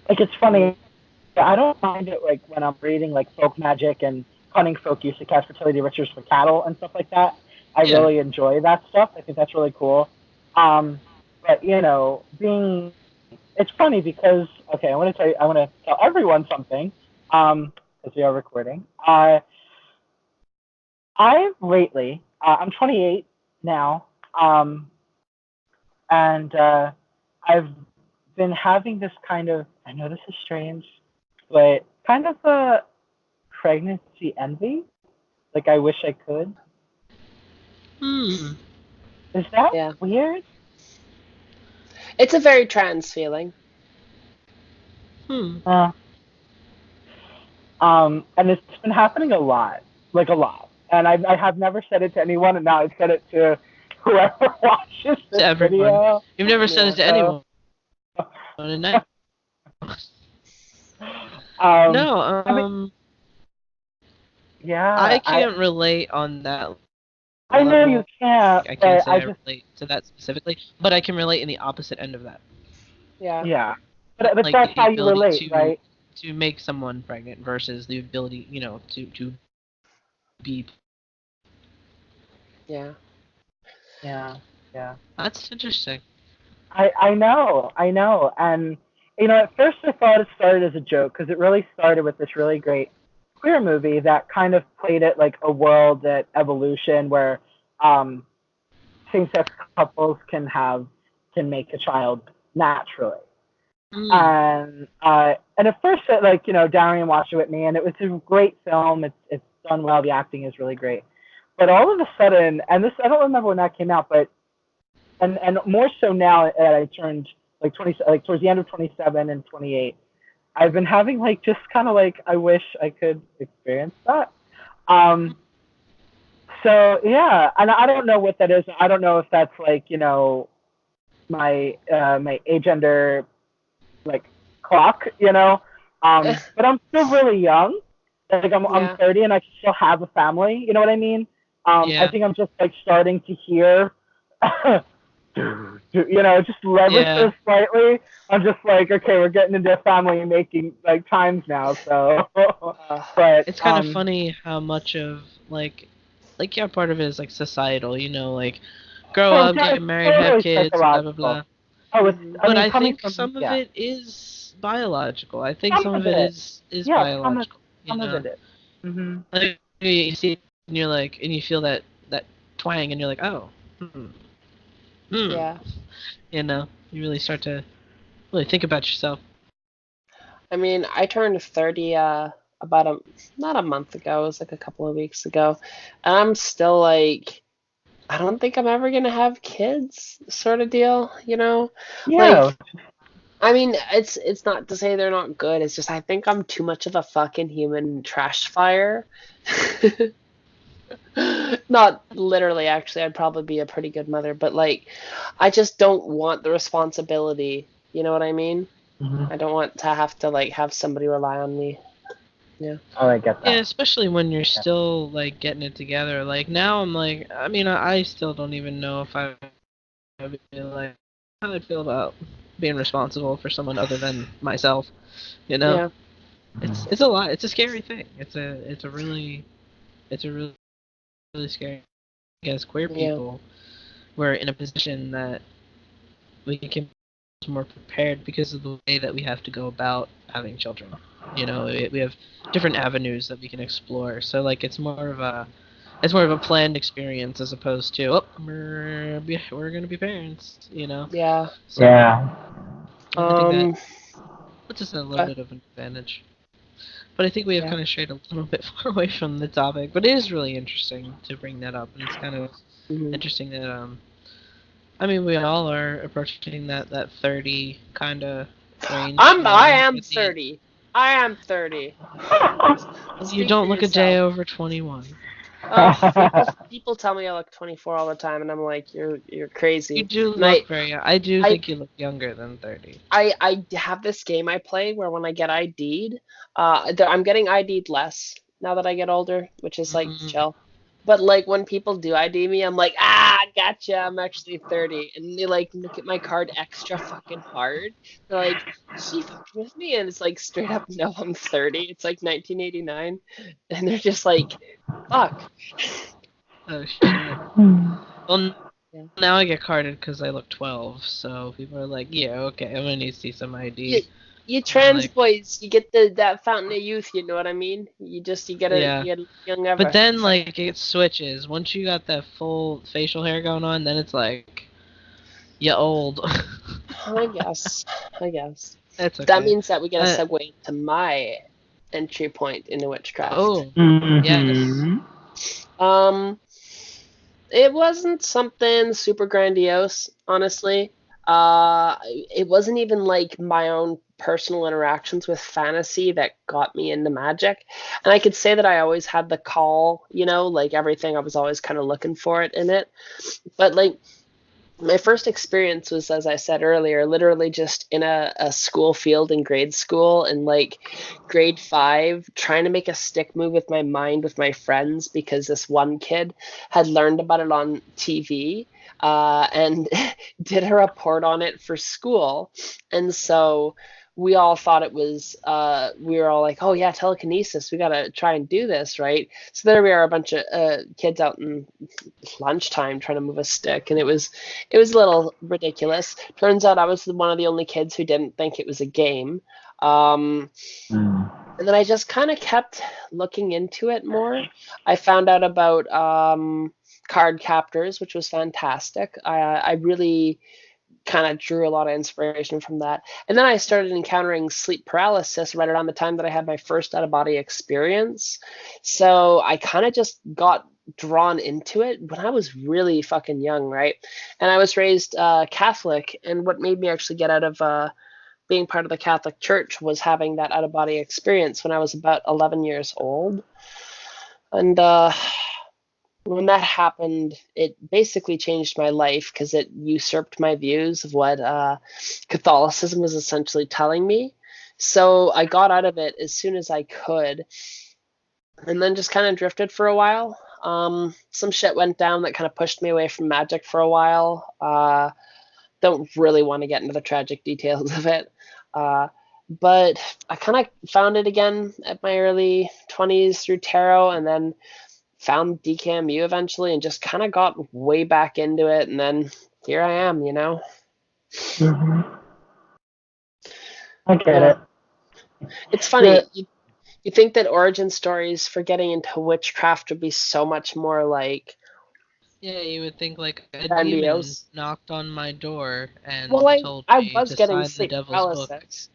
Like it's funny. I don't mind it like when I'm reading like folk magic and hunting folk used to cast fertility rituals for cattle and stuff like that. I really enjoy that stuff. I think that's really cool. But it's funny because I want to tell everyone something. Because we are recording. I lately, I'm 28 now, and I've been having this kind of, I know this is strange, but kind of a pregnancy envy. Like, I wish I could. Is that weird? It's a very trans feeling. And it's been happening a lot. Like, a lot. And I have never said it to anyone, and now I've said it to whoever watches this video. You've never said it to anyone. I can't relate on that level. I know you can't. I can't say I relate to that specifically, but I can relate in the opposite end of that. Yeah. But like that's how you relate, right? To make someone pregnant versus the ability, to be. Yeah. That's interesting. I know, and at first I thought it started as a joke, because it really started with this really great queer movie that kind of played it like a world at evolution where same-sex couples can make a child naturally. And at first, Darian watched it with me, and it was a great film. It's done well. The acting is really great. But all of a sudden, and this, I don't remember when that came out, but and more so now that I turned like 20, like towards the end of 27 and 28, I've been having like just kind of like, I wish I could experience that. So yeah, and I don't know what that is. I don't know if that's like my my agender like clock, but I'm still really young. Like I'm Yeah. 30 and I can still have a family. You know what I mean? I Yeah. think I'm just like starting to hear, just ever Yeah. so slightly. I'm just like, okay, we're getting into family making like times now. So, but It's kind of funny how much of yeah, part of it is like societal, like grow oh, up, it's get married, have totally kids, blah blah psychological. blah. Oh, it's. Mhm. I But mean, I coming think from some of yeah, it is biological. I think some some of of it it. is Yeah, biological. some of it is. Mhm. Like you see it and you're like, and you feel that twang, and you're like, oh, hmm. Yeah. You really start to really think about yourself. I mean, I turned 30 about not a month ago, it was like a couple of weeks ago. And I'm still like, I don't think I'm ever gonna have kids, sort of deal, Yeah. Like, I mean, it's not to say they're not good. It's just I think I'm too much of a fucking human trash fire. Not literally, actually. I'd probably be a pretty good mother, but like, I just don't want the responsibility. You know what I mean? Mhm. I don't want to have to like have somebody rely on me. Yeah. Oh, I get Yeah, that. especially when you're still like getting it together. Like now, I'm like, I mean, I still don't even know if I would be like how I'd feel about being responsible for someone other than myself. You know, Yeah. it's a lot. It's a scary thing. It's a really really scary. As queer Yeah. people, we're in a position that we can be more prepared because of the way that we have to go about having children. We have different avenues that we can explore. So like it's more of a planned experience as opposed to we're gonna be parents. Yeah. So Yeah. I think that Um. puts us in a little uh, bit of an advantage. But I think we have yeah. kind of strayed a little bit far away from the topic. But it is really interesting to bring that up, and it's kind of Mhm. interesting that I mean, we all are approaching that 30 kind of range. I am At the 30. I am 30. you Speak for don't look a day yourself. over 21. People tell me I look 24 all the time, and I'm like, you're You crazy. do And look very. I do I think you look younger than 30. I have this game I play where when I get ID'd, I'm getting ID'd less now that I get older, which is like Mm, chill. But like when people do ID me, I'm like, gotcha, I'm actually 30. And they like look at my card extra fucking hard. They're like, is she fucking with me? And it's like straight up, no, I'm 30. It's like 1989. And they're just like, fuck. oh shit. Well, Yeah. now I get carded because I look 12. So people are like, yeah, okay, I'm gonna need to see some You, ID. you I'm trans like, boys, you get that fountain of youth, you know what I mean? yeah. You get young But ever. then like it switches. Once you got that full facial hair going on, then it's like you old. I guess. I guess. That's That okay. means that we get a Uh, segue to my entry point into witchcraft. oh, yes. Mhm. Um, it wasn't something super grandiose, honestly. It wasn't even like my own personal interactions with fantasy that got me into magic. And I could say that I always had the call, like everything, I was always kind of looking for it in it. But like my first experience was, as I said earlier, literally just in a school field in grade school in like grade 5, trying to make a stick move with my mind with my friends because this one kid had learned about it on TV and did a report on it for school. And so we all thought it was, we were all like, oh yeah, telekinesis, we got to try and do this, right? So there we are, a bunch of kids out in lunchtime trying to move a stick, and it was a little ridiculous. Turns out I was one of the only kids who didn't think it was a game. Um, and then I just kind of kept looking into it more. I found out about card captors, which was fantastic. I really kind of drew a lot of inspiration from that. And then I started encountering sleep paralysis right around the time that I had my first out of body experience. So I kind of just got drawn into it when I was really fucking young, right? And I was raised Catholic, and what made me actually get out of being part of the Catholic Church was having that out of body experience when I was about 11 years old. And when that happened, it basically changed my life because it usurped my views of what Catholicism was essentially telling me. So I got out of it as soon as I could. and then just kind of drifted for a while. Some shit went down that kind of pushed me away from magic for a while. Don't really want to get into the tragic details of it. But I kind of found it again at my early 20s through tarot, and then found DKMU eventually and just kind of got way back into it. And then here I am, you know? Mm-hmm. I get Yeah. it. It's funny. You think that origin stories for getting into witchcraft would be so much more like Yeah, you would think like a demon grandiose. knocked on my door Well, and I, told I me was to getting sign the sleep devil's book. paralysis.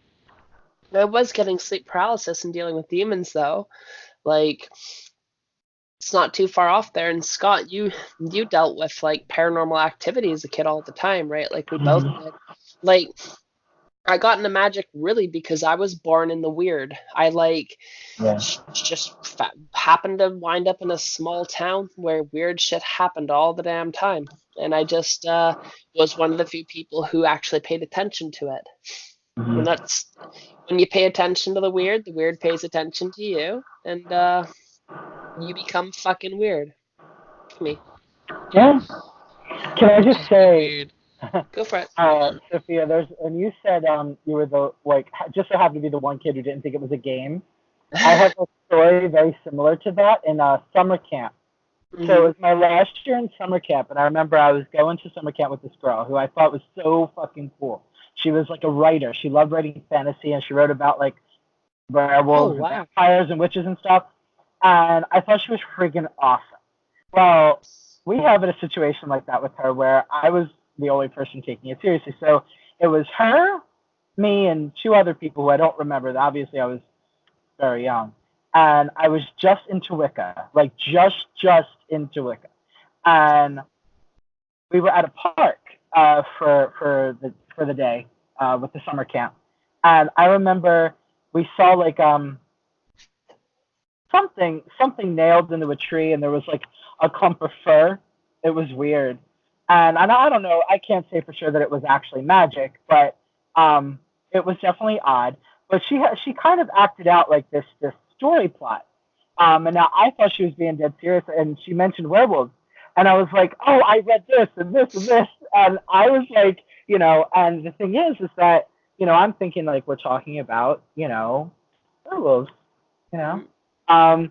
I was getting sleep paralysis and dealing with demons, though. Like, it's not too far off there. And Scott, you dealt with like paranormal activity as a kid all the time, right? Like we both Mm-hmm. did. Like I got into magic really because I was born in the weird. I like Yeah. just happened to wind up in a small town where weird shit happened all the damn time, and I just was one of the few people who actually paid attention to it. And Mm-hmm. that's when you pay attention to the weird pays attention to you, and you become fucking weird. Me, Yeah. Can I just Fucking say, weird. go for it. Sophia, and you said you were the just so happened to be the one kid who didn't think it was a game. I have a story very similar to that in summer camp. So it Hmm. was my last year in summer camp, and I remember I was going to summer camp with this girl who I thought was so fucking cool. She was like a writer. She loved writing fantasy, and she wrote about like Oh werewolves and wow. vampires and witches and stuff. And I thought she was freaking awesome. Well, we have a situation like that with her where I was the only person taking it seriously. So it was her, me, and two other people who I don't remember. Obviously, I was very young, and I was just into Wicca, like just into Wicca, and we were at a park for the day with the summer camp, and I remember we saw like something nailed into a tree, and there was like a clump of fur. It was weird, and I don't know. I can't say for sure that it was actually magic, but it was definitely odd. But she kind of acted out like this story plot. And now I thought she was being dead serious, and she mentioned werewolves, and I was like, oh, I read this and this and this, and I was like, and the thing is that I'm thinking like we're talking about werewolves, you know. Mm-hmm. Um,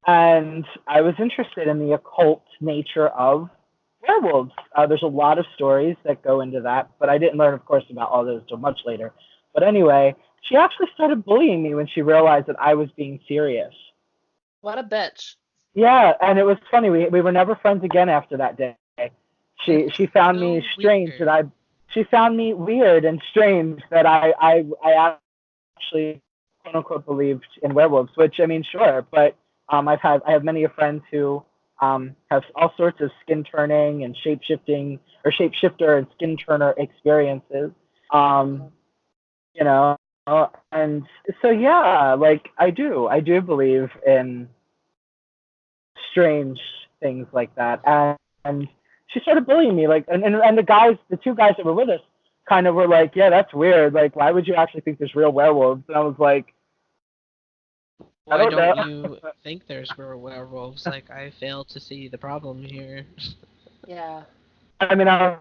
and I was interested in the occult nature of werewolves. There's a lot of stories that go into that, but I didn't learn, of course, about all those until much later. But anyway, she actually started bullying me when she realized that I was being serious. What a bitch. Yeah, and it was funny. We were never friends again after that day. That's She found me so strange weird. that I she found me weird and strange that I actually quote unquote believed in werewolves, which I mean, sure, but I have many friends who have all sorts of skin turning and shape shifting or shapeshifter and skin turner experiences. Um, you know, and so yeah, like I do believe in strange things like that, and she started bullying me, like, and the two guys that were with us, kind of were like, yeah, that's weird. Like, why would you actually think there's real werewolves? And I was like, I Why don't know. don't you think there's werewolves? Like, I fail to see the problem here. Yeah. I mean, I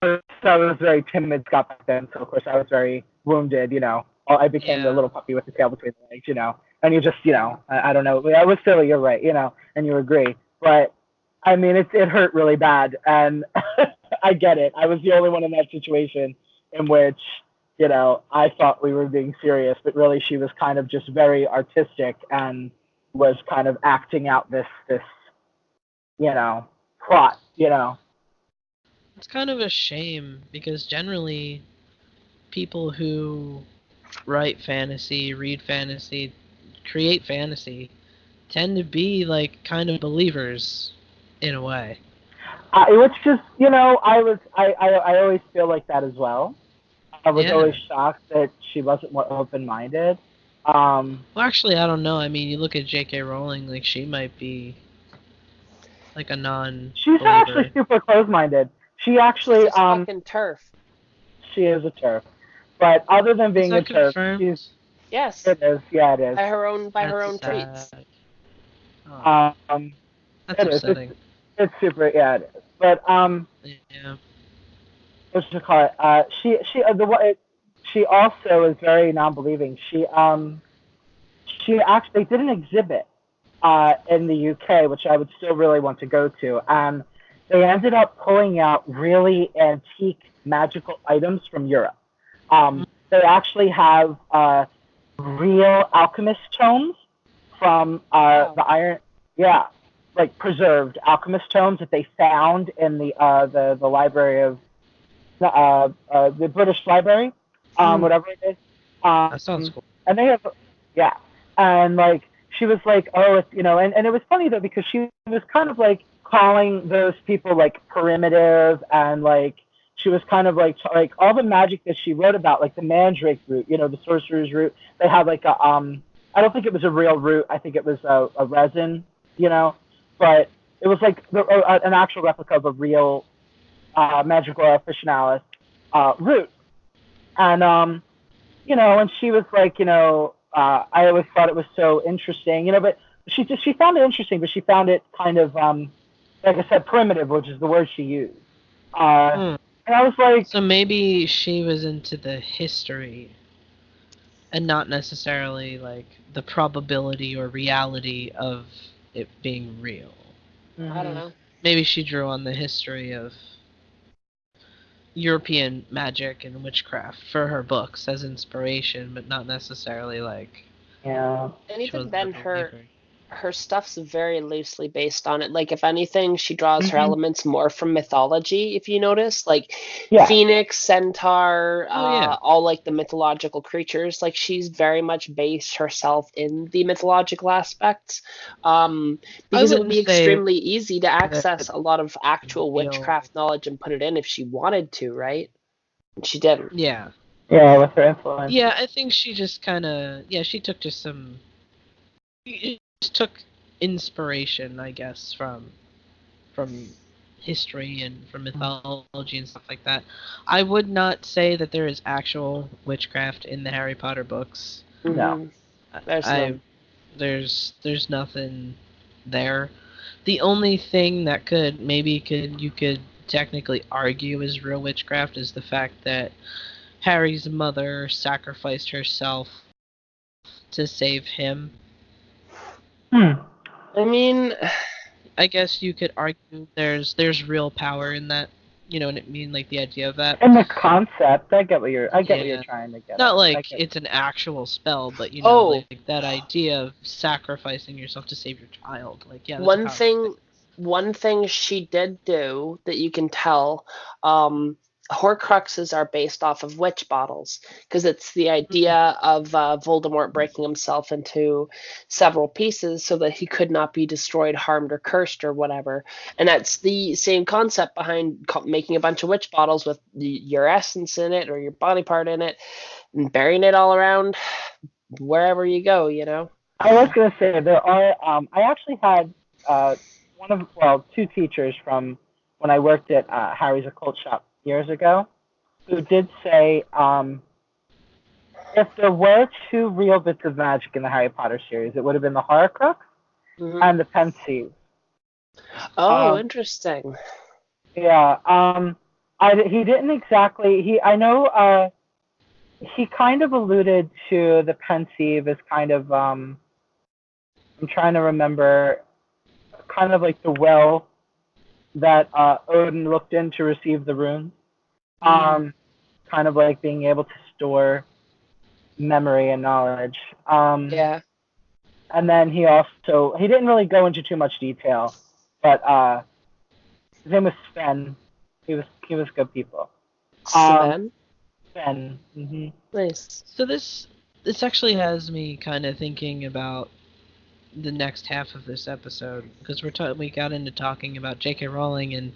was very timid Scott back then, so of course I was very wounded. I became the Yeah. little puppy with the tail between the legs. And you just, I don't know. I was silly. You're right. And you agree. But I mean, it hurt really bad, and I get it. I was the only one in that situation in which I thought we were being serious, but really she was kind of just very artistic and was kind of acting out this plot. It's kind of a shame because generally people who write fantasy, read fantasy, create fantasy tend to be like kind of believers in a way. Which just I always feel like that as well. I was always Yeah. shocked that she wasn't more open minded. Well, actually, I don't know. I mean, you look at J.K. Rowling, like she might be like a She's actually non-believer. super close minded. She She's actually just fucking turf. she is a turf. But other than Is being a that turf, confirmed? Yes. It is. Yeah, it is. By her own That's treats. sad. Oh, that's It is. upsetting. It's super. Yeah, it is. But Yeah. what should I call it? She also is very non-believing. She actually did an exhibit in the UK, which I would still really want to go to. And they ended up pulling out really antique magical items from Europe. They actually have real alchemist tomes from Wow. the Iron, yeah, like preserved alchemist tomes that they found in the library of the British Library, whatever it is. That sounds cool. And they have, yeah, and like she was like, oh, it's, and it was funny though because she was kind of like calling those people like primitive, and like she was kind of like all the magic that she wrote about, like the mandrake root, the sorcerer's root. They had like I don't think it was a real root. I think it was a resin, but it was like an actual replica of a real Magical officinalis root. And and she was like, I always thought it was so interesting, but she found it interesting, but she found it kind of like I said, primitive, which is the word she used. And I was like, so maybe she was into the history and not necessarily like the probability or reality of it being real. I don't know. Maybe she drew on the history of European magic and witchcraft for her books as inspiration, but not necessarily like. Yeah. And even then, her stuff's very loosely based on it. Like, if anything, she draws her elements more from mythology, if you notice. Like, Phoenix, Centaur, all, like, the mythological creatures. Like, she's very much based herself in the mythological aspects. Because it would be extremely easy to access a lot of actual witchcraft knowledge and put it in if she wanted to, right? She didn't. Yeah. Yeah, with her influence. Yeah, I think she just kind of, she took just some... took inspiration, I guess, from history and from mythology and stuff like that. I would not say that there is actual witchcraft in the Harry Potter books. No. There's nothing there. The only thing that you could technically argue is real witchcraft is the fact that Harry's mother sacrificed herself to save him. I mean, I guess you could argue there's real power in that, what I mean, like the idea of that. And the concept, I get what you're trying to get. Not like it's an actual spell, but like that idea of sacrificing yourself to save your child. Like, yeah. One thing she did do that you can tell, Horcruxes are based off of witch bottles, because it's the idea of Voldemort breaking himself into several pieces so that he could not be destroyed, harmed, or cursed, or whatever. And that's the same concept behind making a bunch of witch bottles with your essence in it or your body part in it and burying it all around wherever you go, I was going to say, there are, I actually had two teachers from when I worked at Harry's Occult Shop years ago, who did say if there were two real bits of magic in the Harry Potter series, it would have been the Horcrux and the Pensieve. Oh, interesting. Yeah. He didn't exactly. I know. He kind of alluded to the Pensieve as kind of. I'm trying to remember. Kind of like the well that Odin looked in to receive the runes. Kind of like being able to store memory and knowledge. Yeah. And then he didn't really go into too much detail, but his name was Sven. He was good people. Sven? Sven. Mm-hmm. Nice. So this actually has me kind of thinking about the next half of this episode, because we got into talking about J.K. Rowling and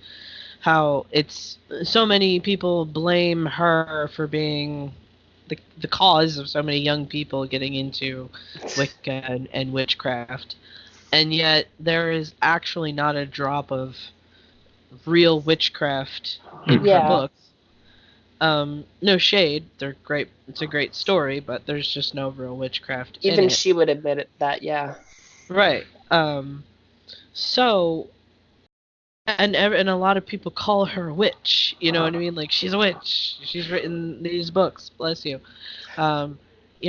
how it's so many people blame her for being the cause of so many young people getting into Wicca and witchcraft, and yet there is actually not a drop of real witchcraft in her books. No shade, they're great. It's a great story, but there's just no real witchcraft in Even it. she would admit it, that, yeah. Right. So, and a lot of people call her a witch. You know what I mean? Like, she's a witch. She's written these books. Bless you.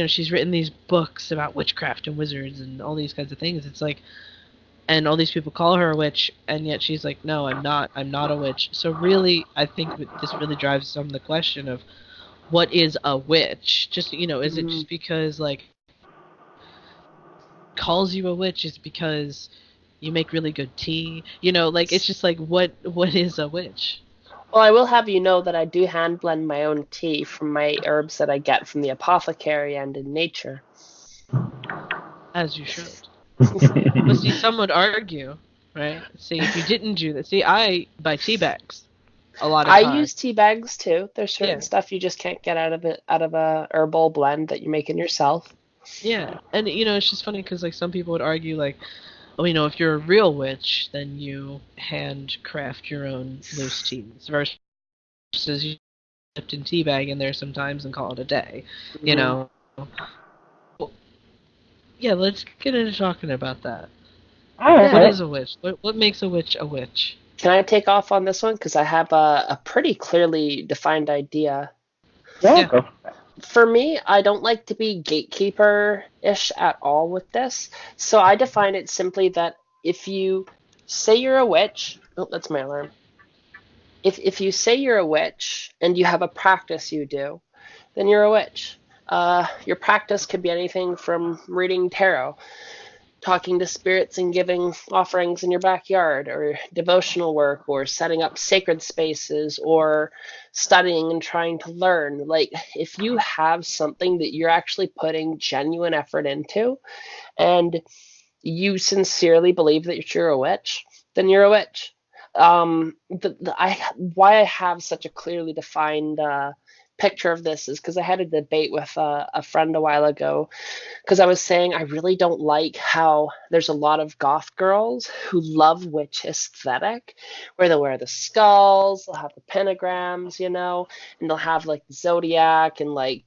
She's written these books about witchcraft and wizards and all these kinds of things. It's like, and all these people call her a witch, and yet she's like, no, I'm not. I'm not a witch. So really, I think this really drives some of the question of what is a witch? Just, is it just because, like, calls you a witch is because you make really good tea? Like, it's just like, what is a witch? Well, I will have you know that I do hand blend my own tea from my herbs that I get from the apothecary and in nature. As you should. But see, some would argue, right? See, if you didn't do that. See, I buy tea bags a lot of times. I use tea bags too. There's certain stuff you just can't get out of a herbal blend that you're making yourself. Yeah, and it's just funny because, like, some people would argue, like, oh, if you're a real witch, then you handcraft your own loose teas versus you dipped in tea bag in there sometimes and call it a day. Well, yeah, let's get into talking about that. What is a witch? What makes a witch a witch? Can I take off on this one? Because I have a pretty clearly defined idea. Yeah. For me, I don't like to be gatekeeper-ish at all with this. So I define it simply that if you say you're a witch... Oh, that's my alarm. If you say you're a witch and you have a practice you do, then you're a witch. Your practice could be anything from reading tarot, talking to spirits and giving offerings in your backyard, or devotional work, or setting up sacred spaces, or studying and trying to learn. Like, if you have something that you're actually putting genuine effort into and you sincerely believe that you're a witch, then you're a witch. Why I have such a clearly defined picture of this is because I had a debate with a friend a while ago, because I was saying I really don't like how there's a lot of goth girls who love witch aesthetic, where they'll wear the skulls, they'll have the pentagrams, and they'll have like the zodiac and like,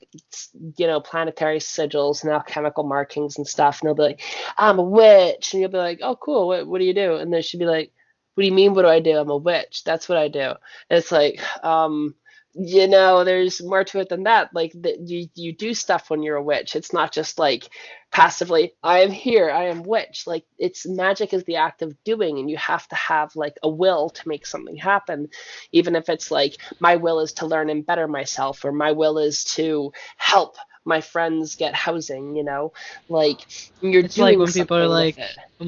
planetary sigils and alchemical markings and stuff, and they'll be like, I'm a witch, and you'll be like, oh cool, what do you do? And then she'd be like, what do you mean, what do I do? I'm a witch. That's what I do. And it's like, there's more to it than that. Like, you do stuff when you're a witch. It's not just like passively, I am here, I am witch. Like, it's magic is the act of doing, and you have to have like a will to make something happen. Even if it's like, my will is to learn and better myself, or my will is to help my friends get housing, like, you're it's doing like when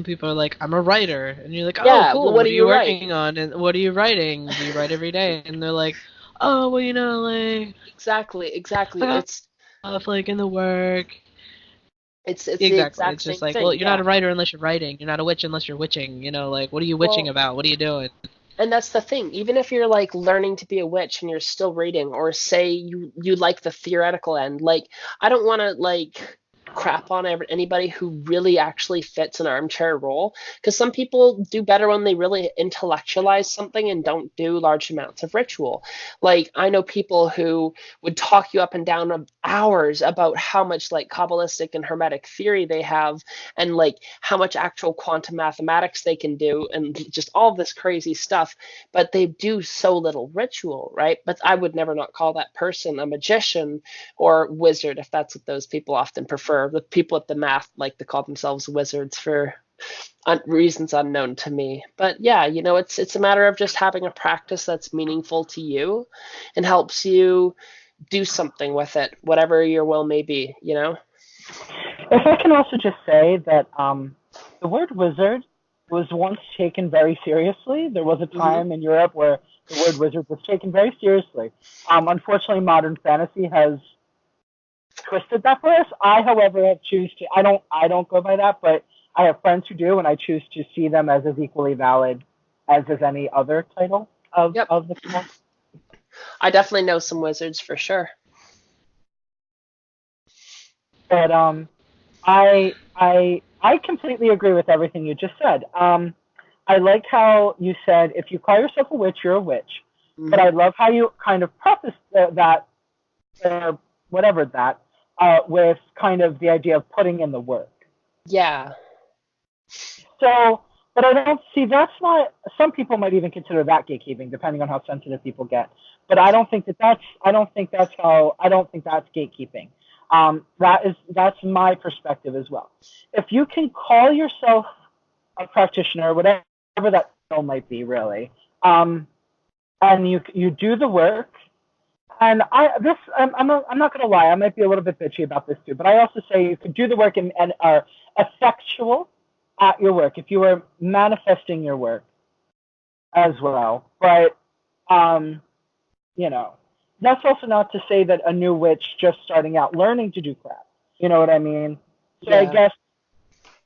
people are like, I'm a writer, and you're like, oh, yeah, cool, well, what are you working on, and what are you writing? Do you write every day? And they're like, oh, well, like, exactly. It's stuff like in the work. It's exactly. The exact it's just same like, thing, well, you're not a writer unless you're writing. You're not a witch unless you're witching. Like, what are you witching about? What are you doing? And that's the thing. Even if you're like learning to be a witch and you're still reading, or say you like the theoretical end, like, I don't want to like crap on anybody who really actually fits an armchair role, because some people do better when they really intellectualize something and don't do large amounts of ritual. Like, I know people who would talk you up and down of hours about how much like Kabbalistic and Hermetic theory they have, and like how much actual quantum mathematics they can do, and just all this crazy stuff, but they do so little ritual, right? But I would never not call that person a magician or wizard, if that's what those people often prefer. The people at the math like to call themselves wizards for reasons unknown to me. But yeah, it's a matter of just having a practice that's meaningful to you and helps you do something with it, whatever your will may be, If I can also just say that the word wizard was once taken very seriously. There was a time in Europe where the word wizard was taken very seriously. Unfortunately, modern fantasy has twisted that for us. I, however, I don't go by that, but I have friends who do, and I choose to see them as equally valid as any other title of the film. I definitely know some wizards for sure. But I completely agree with everything you just said. I like how you said if you call yourself a witch, you're a witch. But I love how you kind of preface that, whatever that, with kind of the idea of putting in the work. Yeah. So, but I don't see, that's not, some people might even consider that gatekeeping, depending on how sensitive people get. But I don't think that's gatekeeping. That's my perspective as well. If you can call yourself a practitioner, whatever that title might be, really, and you do the work, and I'm not going to lie, I might be a little bit bitchy about this too, but I also say you could do the work and are effectual at your work if you are manifesting your work as well. But that's also not to say that a new witch just starting out learning to do craft. You know what I mean? So yeah. I guess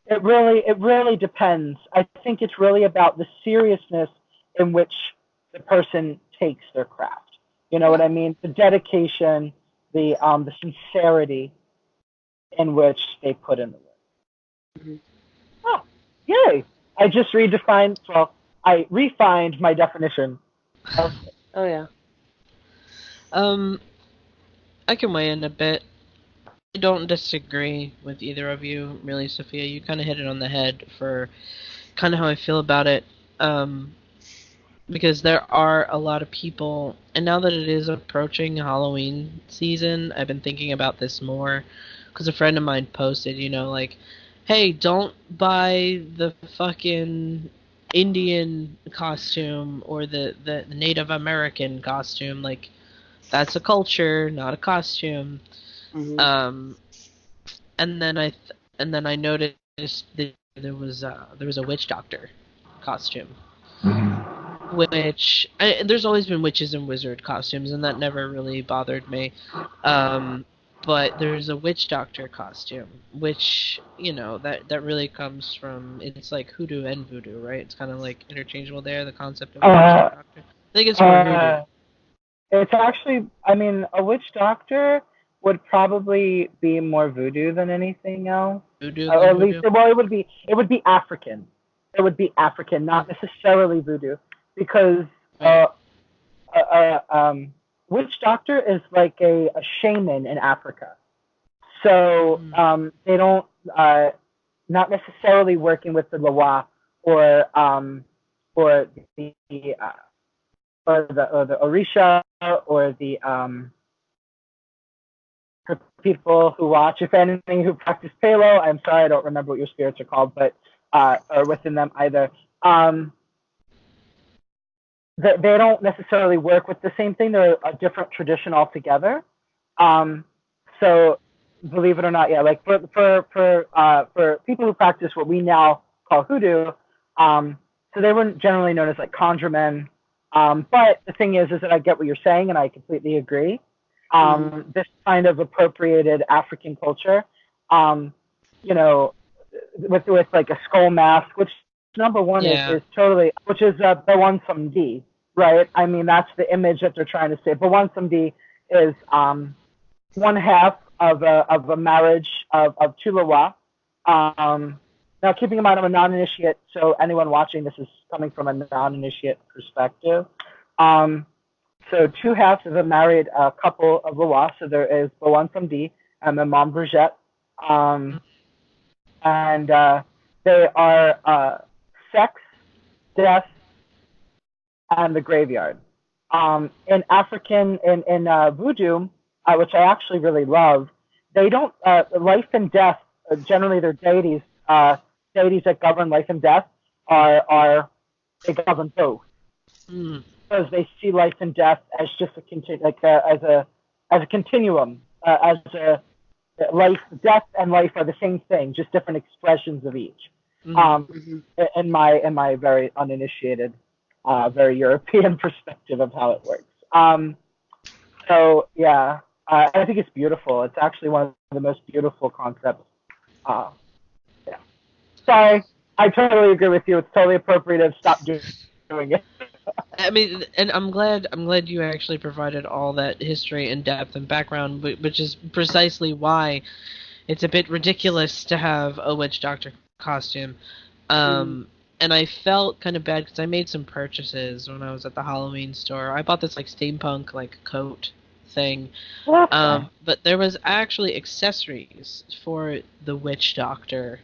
it really depends. I think it's really about the seriousness in which the person takes their craft. You know what I mean? The dedication, the sincerity in which they put in the work. Mm-hmm. Oh, yay! I just refined my definition of it. Oh yeah. I can weigh in a bit. I don't disagree with either of you, really, Sophia. You kind of hit it on the head for kind of how I feel about it. Because there are a lot of people, and now that it is approaching Halloween season, I've been thinking about this more. Because a friend of mine posted, like, hey, don't buy the fucking Indian costume or the Native American costume. Like, that's a culture, not a costume. Mm-hmm. And then I noticed that there was a witch doctor costume, which there's always been witches and wizard costumes, and that never really bothered me. But there's a witch doctor costume, which that really comes from, it's like hoodoo and voodoo, right? It's kind of like interchangeable there. The concept of witch doctor. I think it's more hoodoo. It's actually, a witch doctor would probably be more voodoo than anything else. Voodoo, or at least, well, it would be African. It would be African, not necessarily voodoo, because witch doctor is like a shaman in Africa. So they don't not necessarily working with the Loa or the Orisha or the for people who watch, if anything, who practice Palo. I'm sorry, I don't remember what your spirits are called, but or within them either. They don't necessarily work with the same thing. They're a different tradition altogether. So believe it or not, yeah, like for people who practice what we now call hoodoo, so they weren't generally known as like conjuremen. But the thing is that I get what you're saying, and I completely agree. This kind of appropriated African culture, with like a skull mask, which number one is totally, which is Bawansam, right? I mean, that's the image that they're trying to say. Bawansam is one half of a marriage of Tulawa. Now, keeping in mind I'm a non-initiate, so anyone watching this is coming from a non-initiate perspective. So two halves of a married couple of Lawa. So there is Bawansam and Maman Brigitte. And they are sex, death, and the graveyard. In African, in voodoo, which I actually really love, they don't, life and death, generally they're deities, deities that govern life and death they govern both. Because they see life and death as just as a continuum, as a life, death and life are the same thing, just different expressions of each. In my very uninitiated, very European perspective of how it works. So yeah, I think it's beautiful. It's actually one of the most beautiful concepts. Yeah. Sorry, I totally agree with you. It's totally appropriate. Stop doing it. I mean, and I'm glad you actually provided all that history and depth and background, which is precisely why it's a bit ridiculous to have a witch doctor costume. and I felt kind of bad because I made some purchases when I was at the Halloween store. I bought this like steampunk like coat thing, Well, that's fine. but there was actually accessories for the witch doctor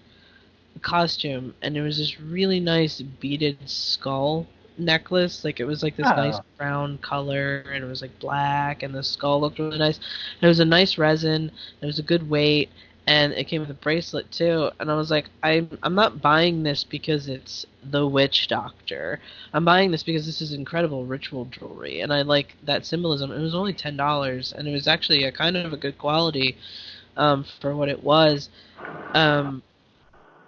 costume, and it was this really nice beaded skull necklace. Like it was like this nice brown color, and it was like black, and the skull looked really nice. And it was a nice resin. It was a good weight, and it came with a bracelet too. And I was like, I'm not buying this because it's the witch doctor. I'm buying this because this is incredible ritual jewelry, and I like that symbolism. It was only $10, and it was actually a kind of a good quality for what it was.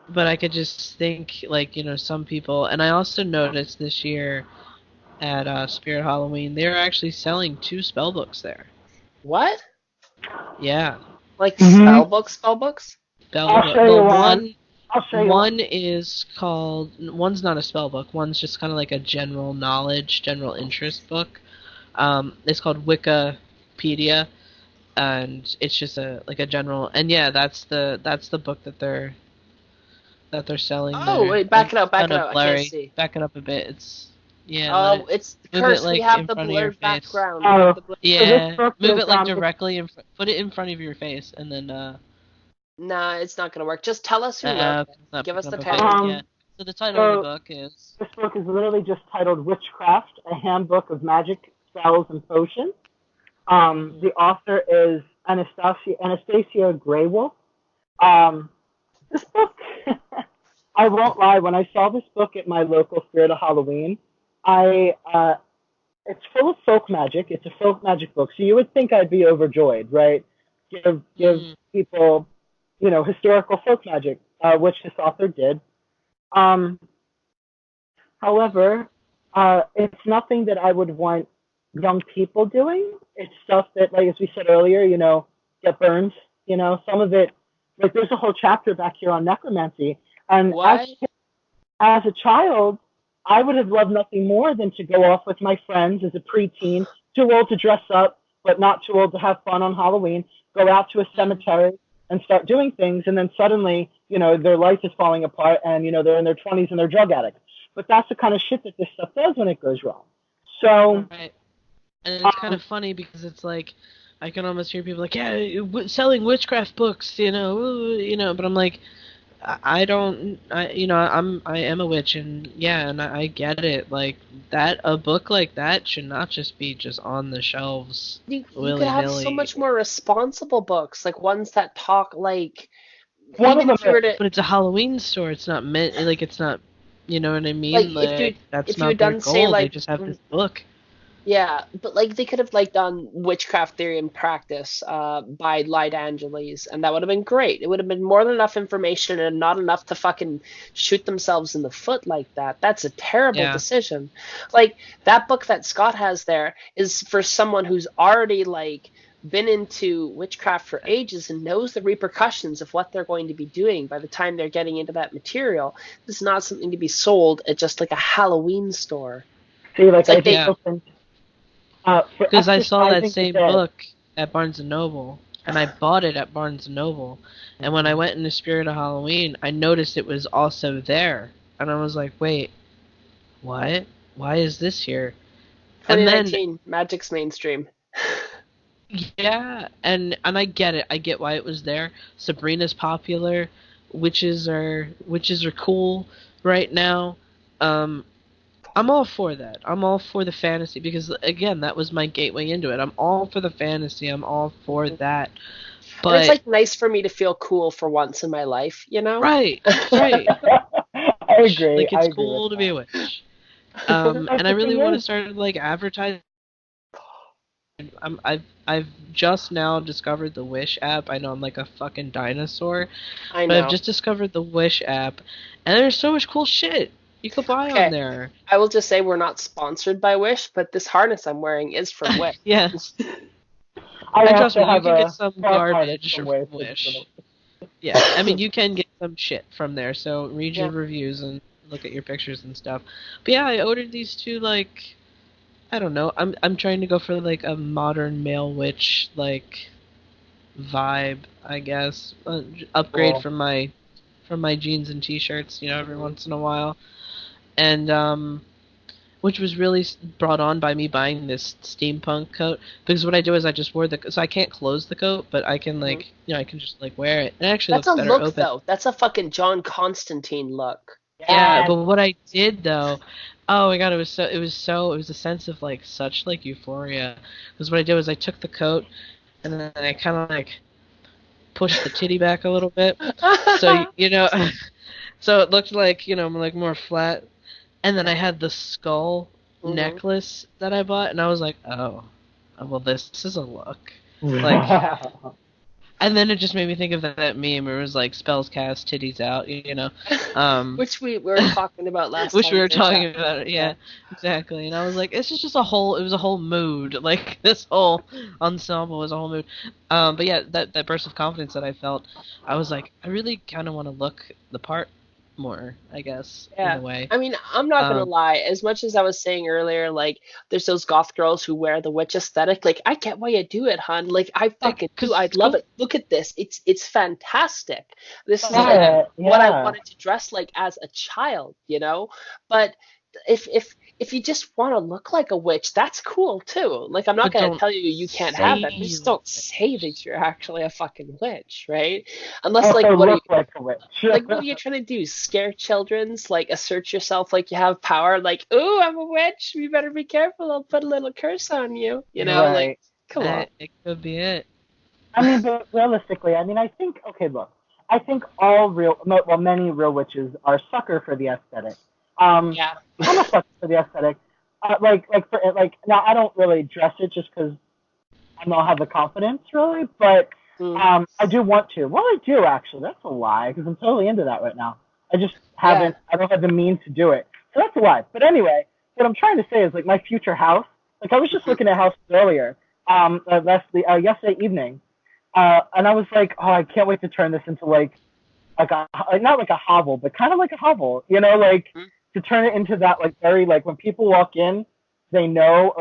But I could just think, like, some people, and I also noticed this year at Spirit Halloween, they're actually selling 2 spell books there. What? Yeah. Like spell books? Spell I'll show you one. One is called, one's not a spell book, one's just kind of like a general knowledge, general interest book. It's called Wikipedia, and it's just a general, and yeah, that's the book that they're selling. Oh, there. wait, back it up. Blurry. I can't see. Back it up a bit. It's Oh, it's cursed. We have the blurred background. Yeah, move it like directly in front. Put it in front of your face, and then. Nah, it's not gonna work. Just tell us who wrote it. Give us the title. So the title of the book is. This book is literally just titled Witchcraft: A Handbook of Magic, Spells, and Potions. The author is Anastasia Graywolf. This book, I won't lie, when I saw this book at my local Spirit of Halloween, it's full of folk magic. It's a folk magic book, so you would think I'd be overjoyed, right? Give people, historical folk magic, which this author did. However, it's nothing that I would want young people doing. It's stuff that, like as we said earlier, get burned. Some of it. Like, there's a whole chapter back here on necromancy. And as a child, I would have loved nothing more than to go off with my friends as a preteen, too old to dress up, but not too old to have fun on Halloween, go out to a cemetery and start doing things. And then suddenly, their life is falling apart and, they're in their 20s and they're drug addicts. But that's the kind of shit that this stuff does when it goes wrong. So. Right. And it's kind of funny because it's like, I can almost hear people like, yeah, selling witchcraft books, but I'm like, I am a witch, and yeah, and I get it. Like a book like that should not just be just on the shelves. You could have so much more responsible books, like ones that talk like. But it's a Halloween store. It's not meant like it's not. You know what I mean? Like that's not their goal. They just have this book. Yeah, but they could have done Witchcraft Theory and Practice by Lyda Angeles, and that would have been great. It would have been more than enough information and not enough to fucking shoot themselves in the foot like that. That's a terrible decision. Like, that book that Scott has there is for someone who's already been into witchcraft for ages and knows the repercussions of what they're going to be doing by the time they're getting into that material. This is not something to be sold at just a Halloween store. See, because I saw that same book at Barnes & Noble, and I bought it at Barnes & Noble, and when I went in the Spirit of Halloween, I noticed it was also there, and I was like, wait, what? Why is this here? 2019, and then, Magic's mainstream. Yeah, and I get it. I get why it was there. Sabrina's popular. Witches are cool right now. I'm all for that. I'm all for the fantasy because, again, that was my gateway into it. I'm all for the fantasy. I'm all for that. But and it's nice for me to feel cool for once in my life, Right. I agree. It's cool to be a witch. And I really want to start advertising. I've just now discovered the Wish app. I know I'm like a fucking dinosaur, but I've just discovered the Wish app, and there's so much cool shit you could buy on there. I will just say we're not sponsored by Wish, but this harness I'm wearing is from Wish. Yes. I trust me, you can get some garbage from Wish. Yeah, I mean, you can get some shit from there, so read your reviews and look at your pictures and stuff. But yeah, I ordered these two, I don't know, I'm trying to go for a modern male witch vibe, I guess. Upgrade from my from my jeans and t-shirts, every once in a while. And which was really brought on by me buying this steampunk coat, because what I do is I just wore so I can't close the coat, but I can I can just wear it. It actually That's looks a better look, open. though. That's a fucking John Constantine look. Yeah, but what I did though, oh my god, it was a sense of such euphoria. Because what I did was I took the coat and then I kind of pushed the titty back a little bit, so so it looked more flat. And then I had the skull necklace that I bought, and I was like, oh, well, this is a look. And then it just made me think of that meme where it was spells cast, titties out, Which we were talking about last time. Which we were talking about, yeah, exactly. And I was like, it was a whole mood. This whole ensemble was a whole mood. But yeah, that burst of confidence that I felt, I was like, I really kind of want to look the part more, I guess, in a way. I mean, I'm not gonna lie. As much as I was saying earlier, there's those goth girls who wear the witch aesthetic. I get why you do it, hon. I fucking do. I love it. Look at this. It's fantastic. This is what I wanted to dress like as a child, But if you just want to look like a witch, that's cool too. I'm not going to tell you can't have that. Just don't say that you're actually a fucking witch, right? Unless what are you, like a witch. what are you trying to do? Scare children's? Assert yourself like you have power? Ooh, I'm a witch. You better be careful. I'll put a little curse on you. Right. Come on. It could be it. I mean, but realistically, I think, okay, look, I think many real witches are sucker for the aesthetic. I'm a sucker for the aesthetic. Now I don't really dress it just because I don't have the confidence really, but I do want to. Well, I do actually. That's a lie because I'm totally into that right now. I just haven't. I don't have the means to do it, so that's a lie. But anyway, what I'm trying to say is my future house. I was just looking at houses earlier, yesterday evening, and I was like, oh, I can't wait to turn this into not like a hovel, but kind of like a hovel, to turn it into that very when people walk in, they know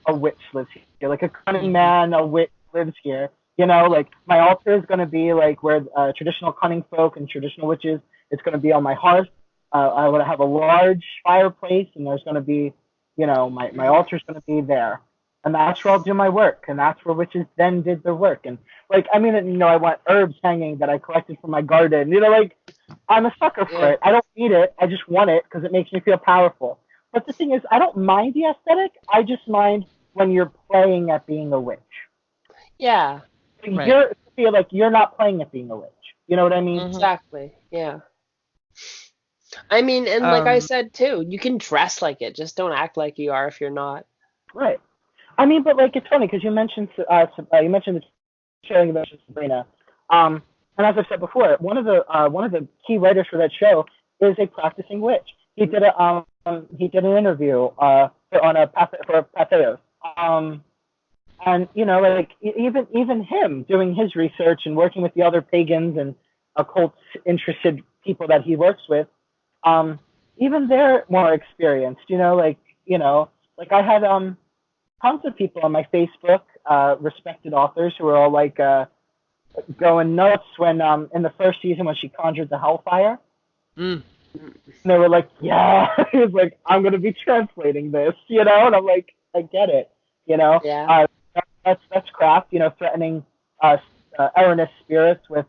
a witch lives here, a cunning man, a witch lives here. My altar is going to be where traditional cunning folk and traditional witches. It's going to be on my hearth. I would have a large fireplace, and there's going to be, my altar is going to be there, and that's where I'll do my work, and that's where witches then did their work. And I want herbs hanging that I collected from my garden. I'm a sucker for it. I don't need it. I just want it because it makes me feel powerful. But the thing is, I don't mind the aesthetic. I just mind when you're playing at being a witch. Yeah. You're not playing at being a witch. You know what I mean? Exactly. Yeah. I mean, and like I said too, you can dress like it. Just don't act like you are if you're not. Right. I mean, but it's funny because you mentioned the show, you mentioned Sabrina. And as I've said before, one of the key writers for that show is a practicing witch. He did an interview for Patheos. And even him doing his research and working with the other pagans and occult interested people that he works with, even they're more experienced. I had tons of people on my Facebook, respected authors who were all going nuts when in the first season when she conjured the hellfire. And they were like, yeah. He was like, I'm going to be translating this, and I'm like, I get it, Yeah. That's craft, threatening erroneous spirits with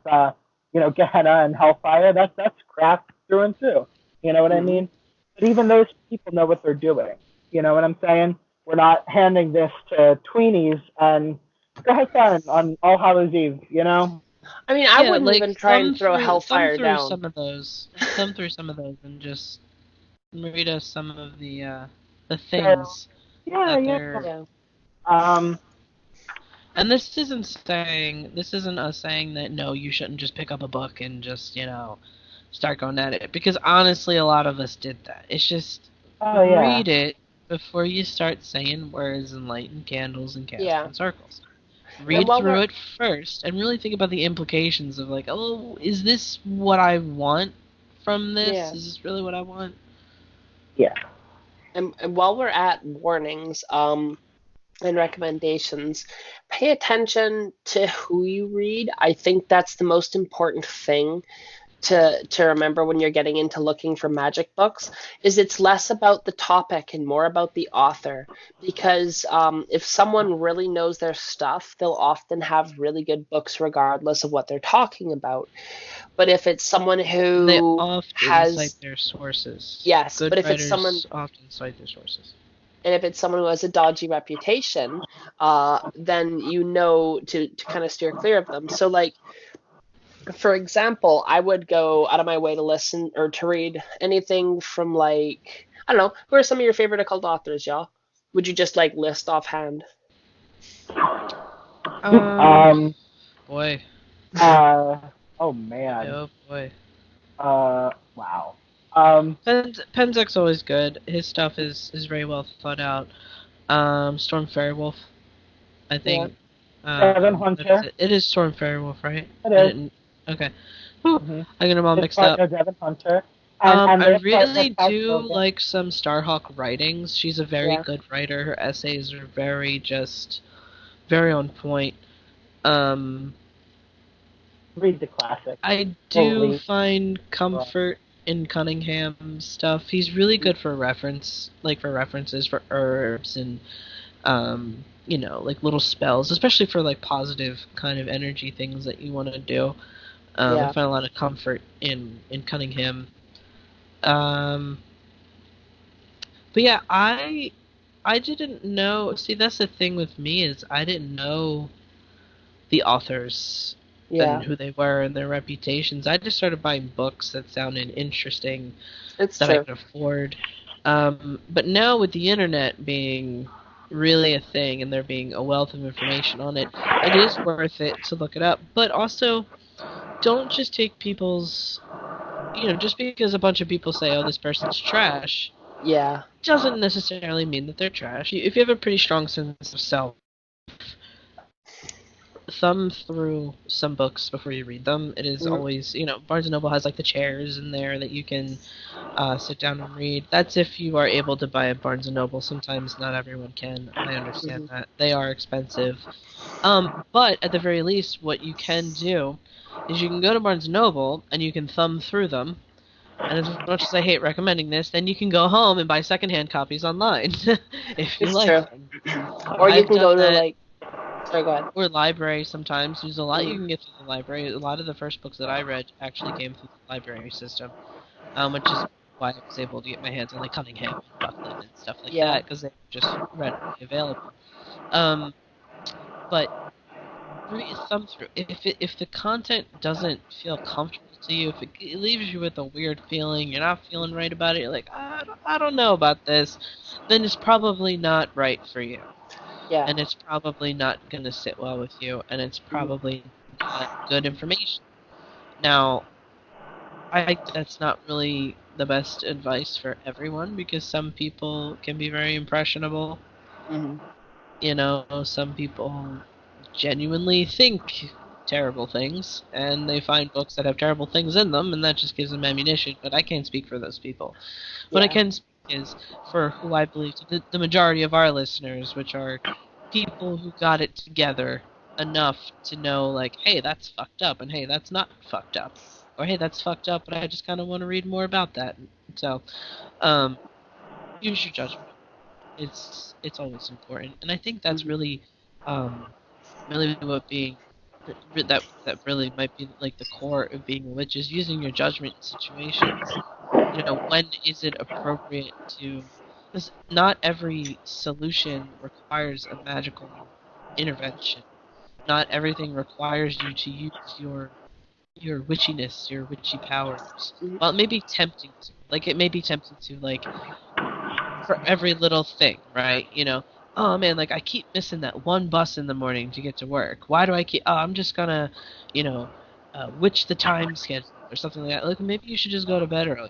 Gehenna and hellfire. That's craft through and through. You know what I mean? But even those people know what they're doing. You know what I'm saying? We're not handing this to tweenies and go have fun on All Hallows Eve, I mean, I wouldn't even try and throw hellfire down. Thumb through some of those, and just read us some of the things. Yeah. And this isn't us saying that no, you shouldn't just pick up a book and just start going at it, because honestly, a lot of us did that. It's just read it before you start saying words and lighting candles and casting circles. Read through it first and really think about the implications of is this what I want from this? Yeah. Is this really what I want? Yeah. And while we're at warnings and recommendations, pay attention to who you read. I think that's the most important thing. to remember when you're getting into looking for magic books is it's less about the topic and more about the author. Because if someone really knows their stuff, they'll often have really good books regardless of what they're talking about. But if it's someone They who often cite has, their sources. yes, Good but if it's someone, writers often cite their sources. and if it's someone who has a dodgy reputation, then you know to kind of steer clear of them. So like, for example, I would go out of my way to listen or to read anything from like, I don't know, who are some of your favorite occult authors, y'all? Would you just like list offhand? Um. Boy. Oh man. Oh boy. Wow. Penzek's always good. His stuff is very well thought out. Storm Fairwolf, I think. Devin Hunter. It is Storm Fairwolf, right? It I is. didn't. Okay. Whew, Mm-hmm. I got them all His mixed up. partner, Devin Hunter. And I their partner, really Cal do Kilgan. like some Starhawk writings. She's a very good writer. Her essays are very on point. Read the classic. I do find comfort in Cunningham's stuff. He's really good for references for herbs and like little spells, especially for like positive kind of energy things that you want to do. I find a lot of comfort in Cunningham. But yeah, I didn't know. See, that's the thing with me is I didn't know the authors and who they were and their reputations. I just started buying books that sounded interesting I could afford. But now with the internet being really a thing and there being a wealth of information on it, it is worth it to look it up. But also, don't just take people's, just because a bunch of people say, oh, this person's trash, doesn't necessarily mean that they're trash. If you have a pretty strong sense of self, thumb through some books before you read them. It is always, Barnes & Noble has like the chairs in there that you can sit down and read. That's if you are able to buy a Barnes & Noble. Sometimes not everyone can. I understand that. They are expensive. But at the very least, what you can do is you can go to Barnes & Noble and you can thumb through them. And as much as I hate recommending this, then you can go home and buy secondhand copies online if you like them. Or you can go to like... Sorry, go ahead. Or library sometimes. There's a lot you can get through the library. A lot of the first books that I read actually came through the library system, which is why I was able to get my hands on like Cunningham and Buckland and stuff like that, because they were just readily available. But read thumb through. If the content doesn't feel comfortable to you, if it leaves you with a weird feeling, you're not feeling right about it, you're like, I don't know about this, then it's probably not right for you. And it's probably not going to sit well with you, and it's probably not good information. Now, I think that's not really the best advice for everyone, because some people can be very impressionable. Some people genuinely think terrible things, and they find books that have terrible things in them, and that just gives them ammunition, but I can't speak for those people. What I can speak is for who I believe the majority of our listeners, which are people who got it together enough to know, like, hey, that's fucked up, and hey, that's not fucked up, or hey, that's fucked up, but I just kind of want to read more about that. So, use your judgment. It's always important, and I think that's really what being that really might be like the core of being a witch, is using your judgment in situations. When is it appropriate to... Because not every solution requires a magical intervention. Not everything requires you to use your witchiness, your witchy powers. Well, it may be tempting to. Like, it may be tempting to, like, for every little thing, right? Oh man, like I keep missing that one bus in the morning to get to work. Why do I keep... Oh, I'm just gonna, witch the time schedule or something like that. Like, maybe you should just go to bed early.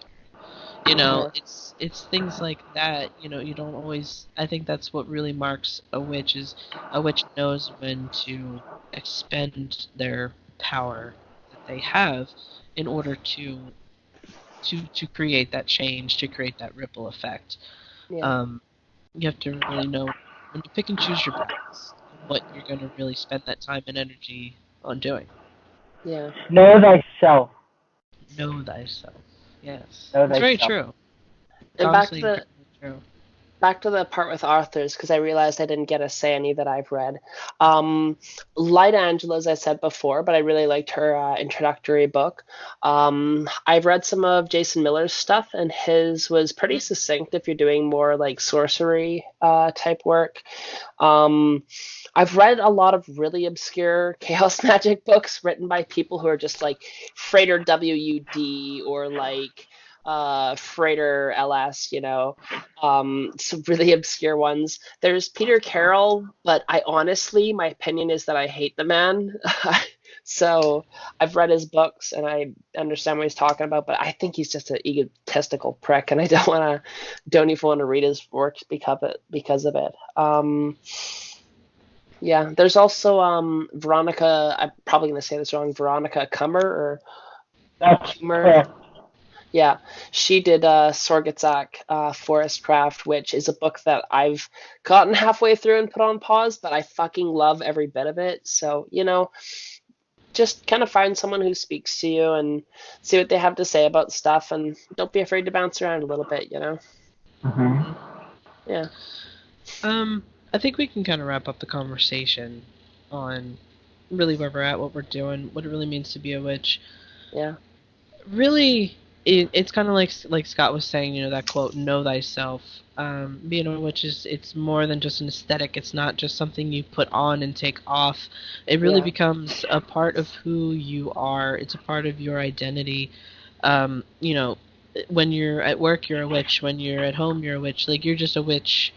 It's things like that. You don't always... I think that's what really marks a witch, is a witch knows when to expend their power that they have in order to create that change, to create that ripple effect. You have to really know when to pick and choose your battles, what you're going to really spend that time and energy on doing. Know thyself. Know thyself. Yes. Know It's very thyself. true. It's And honestly very true. back to the part with authors, because I realized I didn't get to say any that I've read. Light Angela, as I said before, but I really liked her introductory book. I've read some of Jason Miller's stuff, and his was pretty succinct if you're doing more like sorcery type work. I've read a lot of really obscure chaos magic books written by people who are just like Freighter WUD or like Freighter LS, some really obscure ones. There's Peter Carroll, but I honestly, my opinion is that I hate the man. So I've read his books and I understand what he's talking about, but I think he's just an egotistical prick, and I don't even want to read his works because of it. Yeah, there's also Veronica. I'm probably going to say this wrong. Veronica Kummer or That's Kummer. correct. Yeah, she did Sorgatsak Forestcraft, which is a book that I've gotten halfway through and put on pause, but I fucking love every bit of it. So, just kind of find someone who speaks to you and see what they have to say about stuff, and don't be afraid to bounce around a little bit, Mm-hmm. Yeah. I think we can kind of wrap up the conversation on really where we're at, what we're doing, what it really means to be a witch. Yeah. Really, it's kind of like Scott was saying, that quote, "Know thyself." Being a witch it's more than just an aesthetic. It's not just something you put on and take off. It really Yeah. becomes a part of who you are. It's a part of your identity. When you're at work, you're a witch. When you're at home, you're a witch. Like, you're just a witch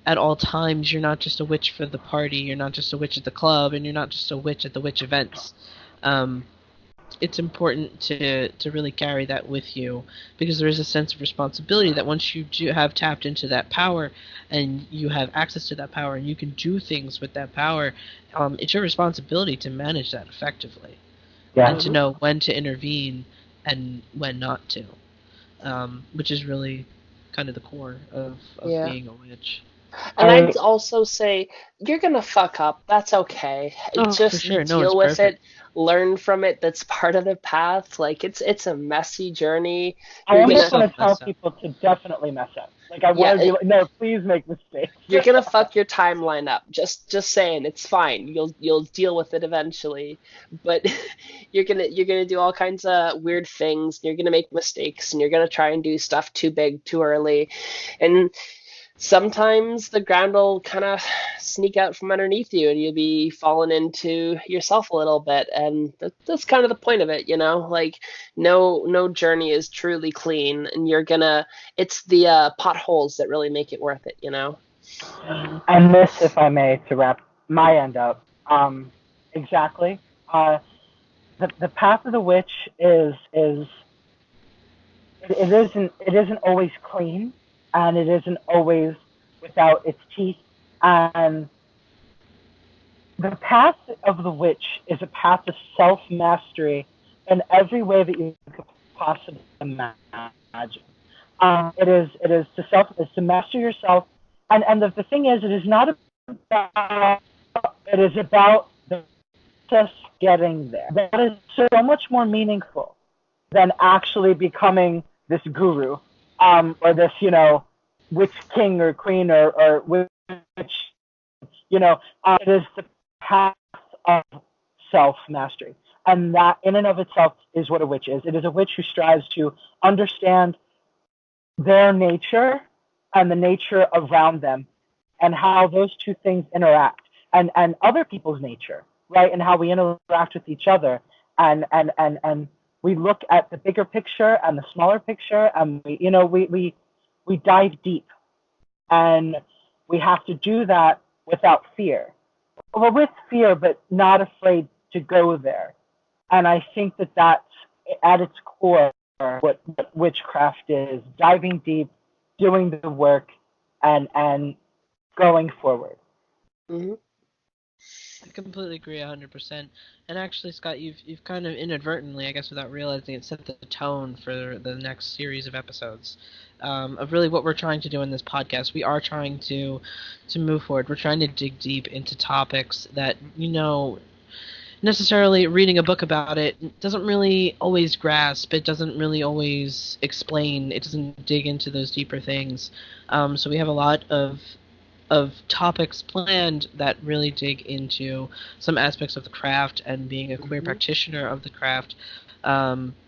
at all times. You're not just a witch for the party. You're not just a witch at the club, and you're not just a witch at the witch events. It's important to really carry that with you, because there is a sense of responsibility that once you do have tapped into that power and you have access to that power and you can do things with that power, it's your responsibility to manage that effectively, and to know when to intervene and when not to, which is really kind of the core of Yeah. being a witch. And I'd also say, you're going to fuck up. That's okay. Oh, Just for sure. No deal one's with perfect. it. Learn from it. That's part of the path. Like, it's a messy journey. I almost want to tell mess up. people to definitely mess up. Like, I want to be like, no, please make mistakes. You're gonna fuck your timeline up. Just saying, it's fine. You'll deal with it eventually. But you're gonna do all kinds of weird things. You're gonna make mistakes, and you're gonna try and do stuff too big too early, and sometimes the ground will kind of sneak out from underneath you, and you'll be falling into yourself a little bit, and that's kind of the point of it, like no journey is truly clean, and it's the potholes that really make it worth it. And this, if I may, to wrap my end up, exactly. The path of the witch it isn't always clean, and it isn't always without its teeth. And the path of the witch is a path of self-mastery in every way that you could possibly imagine. It is to master yourself, and the thing is, it is not about. It is about the process getting there. That is so much more meaningful than actually becoming this guru, or this, witch king or queen or witch, it is the path of self-mastery. And that in and of itself is what a witch is. It is a witch who strives to understand their nature and the nature around them, and how those two things interact, and other people's nature, right? And how we interact with each other. And we look at the bigger picture and the smaller picture, and we dive deep. And we have to do that without fear. Well, with fear, but not afraid to go there. And I think that that's at its core what witchcraft is: diving deep, doing the work, and going forward. Mm-hmm. I completely agree 100%. And actually, Scott, you've kind of inadvertently, I guess without realizing it, set the tone for the next series of episodes, of really what we're trying to do in this podcast. We are trying to move forward. We're trying to dig deep into topics that, necessarily reading a book about it doesn't really always grasp. It doesn't really always explain. It doesn't dig into those deeper things. So we have a lot of topics planned that really dig into some aspects of the craft and being a queer practitioner of the craft.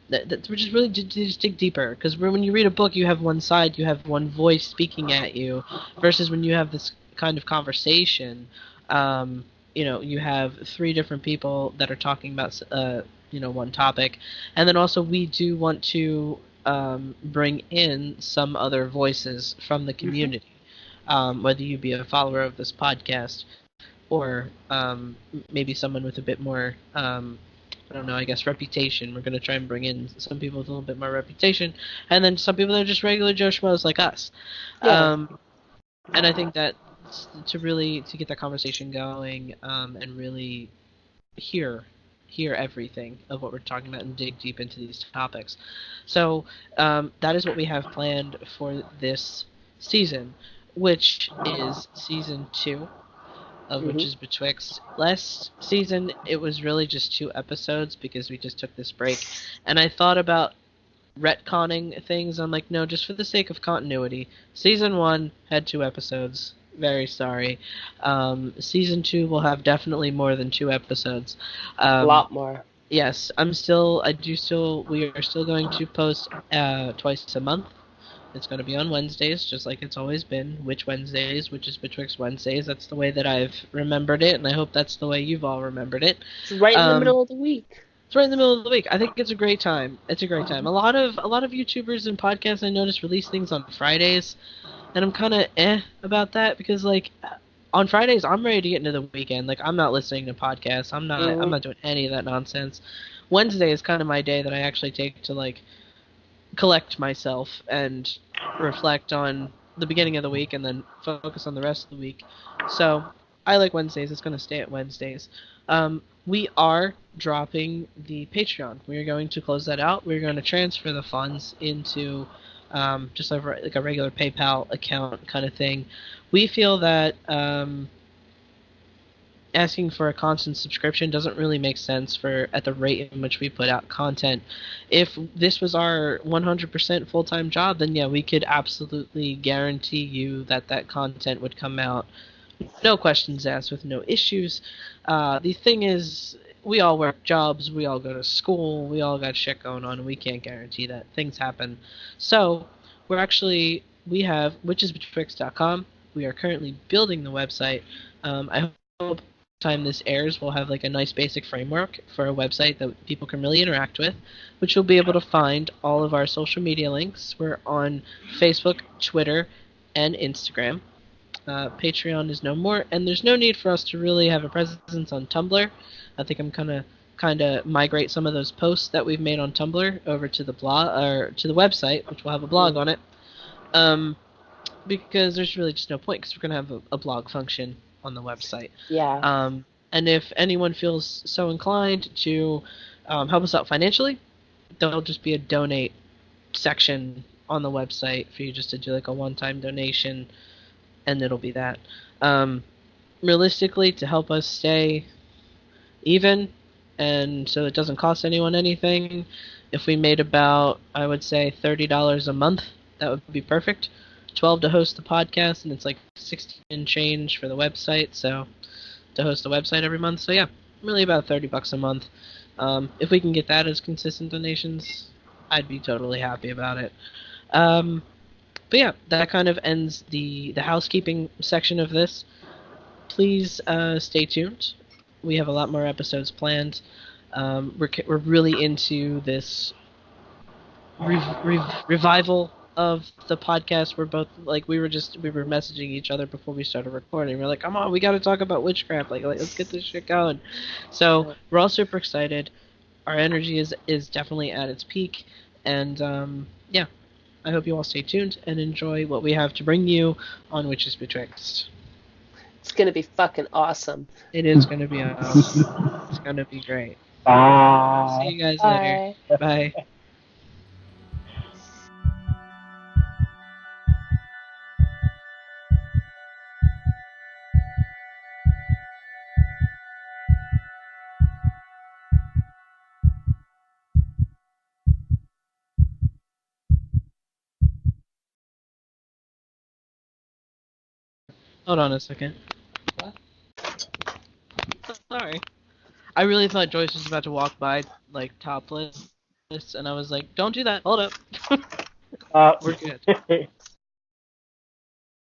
That which is really just dig deeper, because when you read a book, you have one side, you have one voice speaking at you, versus when you have this kind of conversation, you have three different people that are talking about one topic, and then also we do want to bring in some other voices from the community, whether you be a follower of this podcast or maybe someone with a bit more I don't know, I guess reputation. We're going to try and bring in some people with a little bit more reputation, and then some people that are just regular Joe Schmoes like us. Yeah. And I think that to get that conversation going, and really hear everything of what we're talking about and dig deep into these topics. So that is what we have planned for this season, which is season 2 of which is Betwixt. Last season, it was really just 2 episodes because we just took this break. And I thought about retconning things. I'm like, no, just for the sake of continuity. Season 1 had 2 episodes. Very sorry. Season 2 will have definitely more than 2 episodes. A lot more. Yes, we are still going to post twice a month. It's going to be on Wednesdays, just like it's always been. Which Wednesdays, which is Betwixt Wednesdays. That's the way that I've remembered it, and I hope that's the way you've all remembered it. It's right in the middle of the week. It's right in the middle of the week. I think it's a great time. It's a great time. A lot of YouTubers and podcasts I noticed release things on Fridays, and I'm kind of about that because like on Fridays I'm ready to get into the weekend. Like I'm not listening to podcasts. I'm not doing any of that nonsense. Wednesday is kind of my day that I actually take to like collect myself and reflect on the beginning of the week and then focus on the rest of the week. So I like Wednesdays. It's going to stay at Wednesdays. We are dropping the Patreon. We are going to close that out. We're going to transfer the funds into just like a regular PayPal account kind of thing. We feel that asking for a constant subscription doesn't really make sense at the rate in which we put out content. If this was our 100% full-time job, then yeah, we could absolutely guarantee you that content would come out, no questions asked, with no issues. The thing is, we all work jobs, we all go to school, we all got shit going on, and we can't guarantee that. Things happen. So we have witchesbetwixt.com. We are currently building the website. I hope time this airs, we'll have like a nice basic framework for a website that people can really interact with, which you'll be able to find all of our social media links. We're on Facebook, Twitter, and Instagram. Patreon is no more, and there's no need for us to really have a presence on Tumblr. I think I'm kind of migrate some of those posts that we've made on Tumblr over to the blog or to the website, which will have a blog on it. Because there's really just no point, because we're going to have a blog function on the website. Yeah. And if anyone feels so inclined to help us out financially, there'll just be a donate section on the website for you just to do like a one-time donation, and it'll be that. Realistically, to help us stay even, and so it doesn't cost anyone anything, if we made about, I would say, $30 a month, that would be perfect. $12 to host the podcast, and it's like $16 and change for the website, so to host the website every month. So yeah, really about $30 a month. If we can get that as consistent donations, I'd be totally happy about it. But yeah, that kind of ends the housekeeping section of this. Please stay tuned. We have a lot more episodes planned. We're really into this revival of the podcast. We're both like we were messaging each other before we started recording. We're like, come on, we got to talk about witchcraft. Like let's get this shit going. So we're all super excited. Our energy is definitely at its peak, and yeah, I hope you all stay tuned and enjoy what we have to bring you on Witches Betwixt. It's gonna be fucking awesome. It is gonna be awesome. It's gonna be great. Bye. See you guys Bye. later. Bye. Hold on a second. What? Sorry. I really thought Joyce was about to walk by, like, topless, and I was like, don't do that. Hold up. Uh, We're good.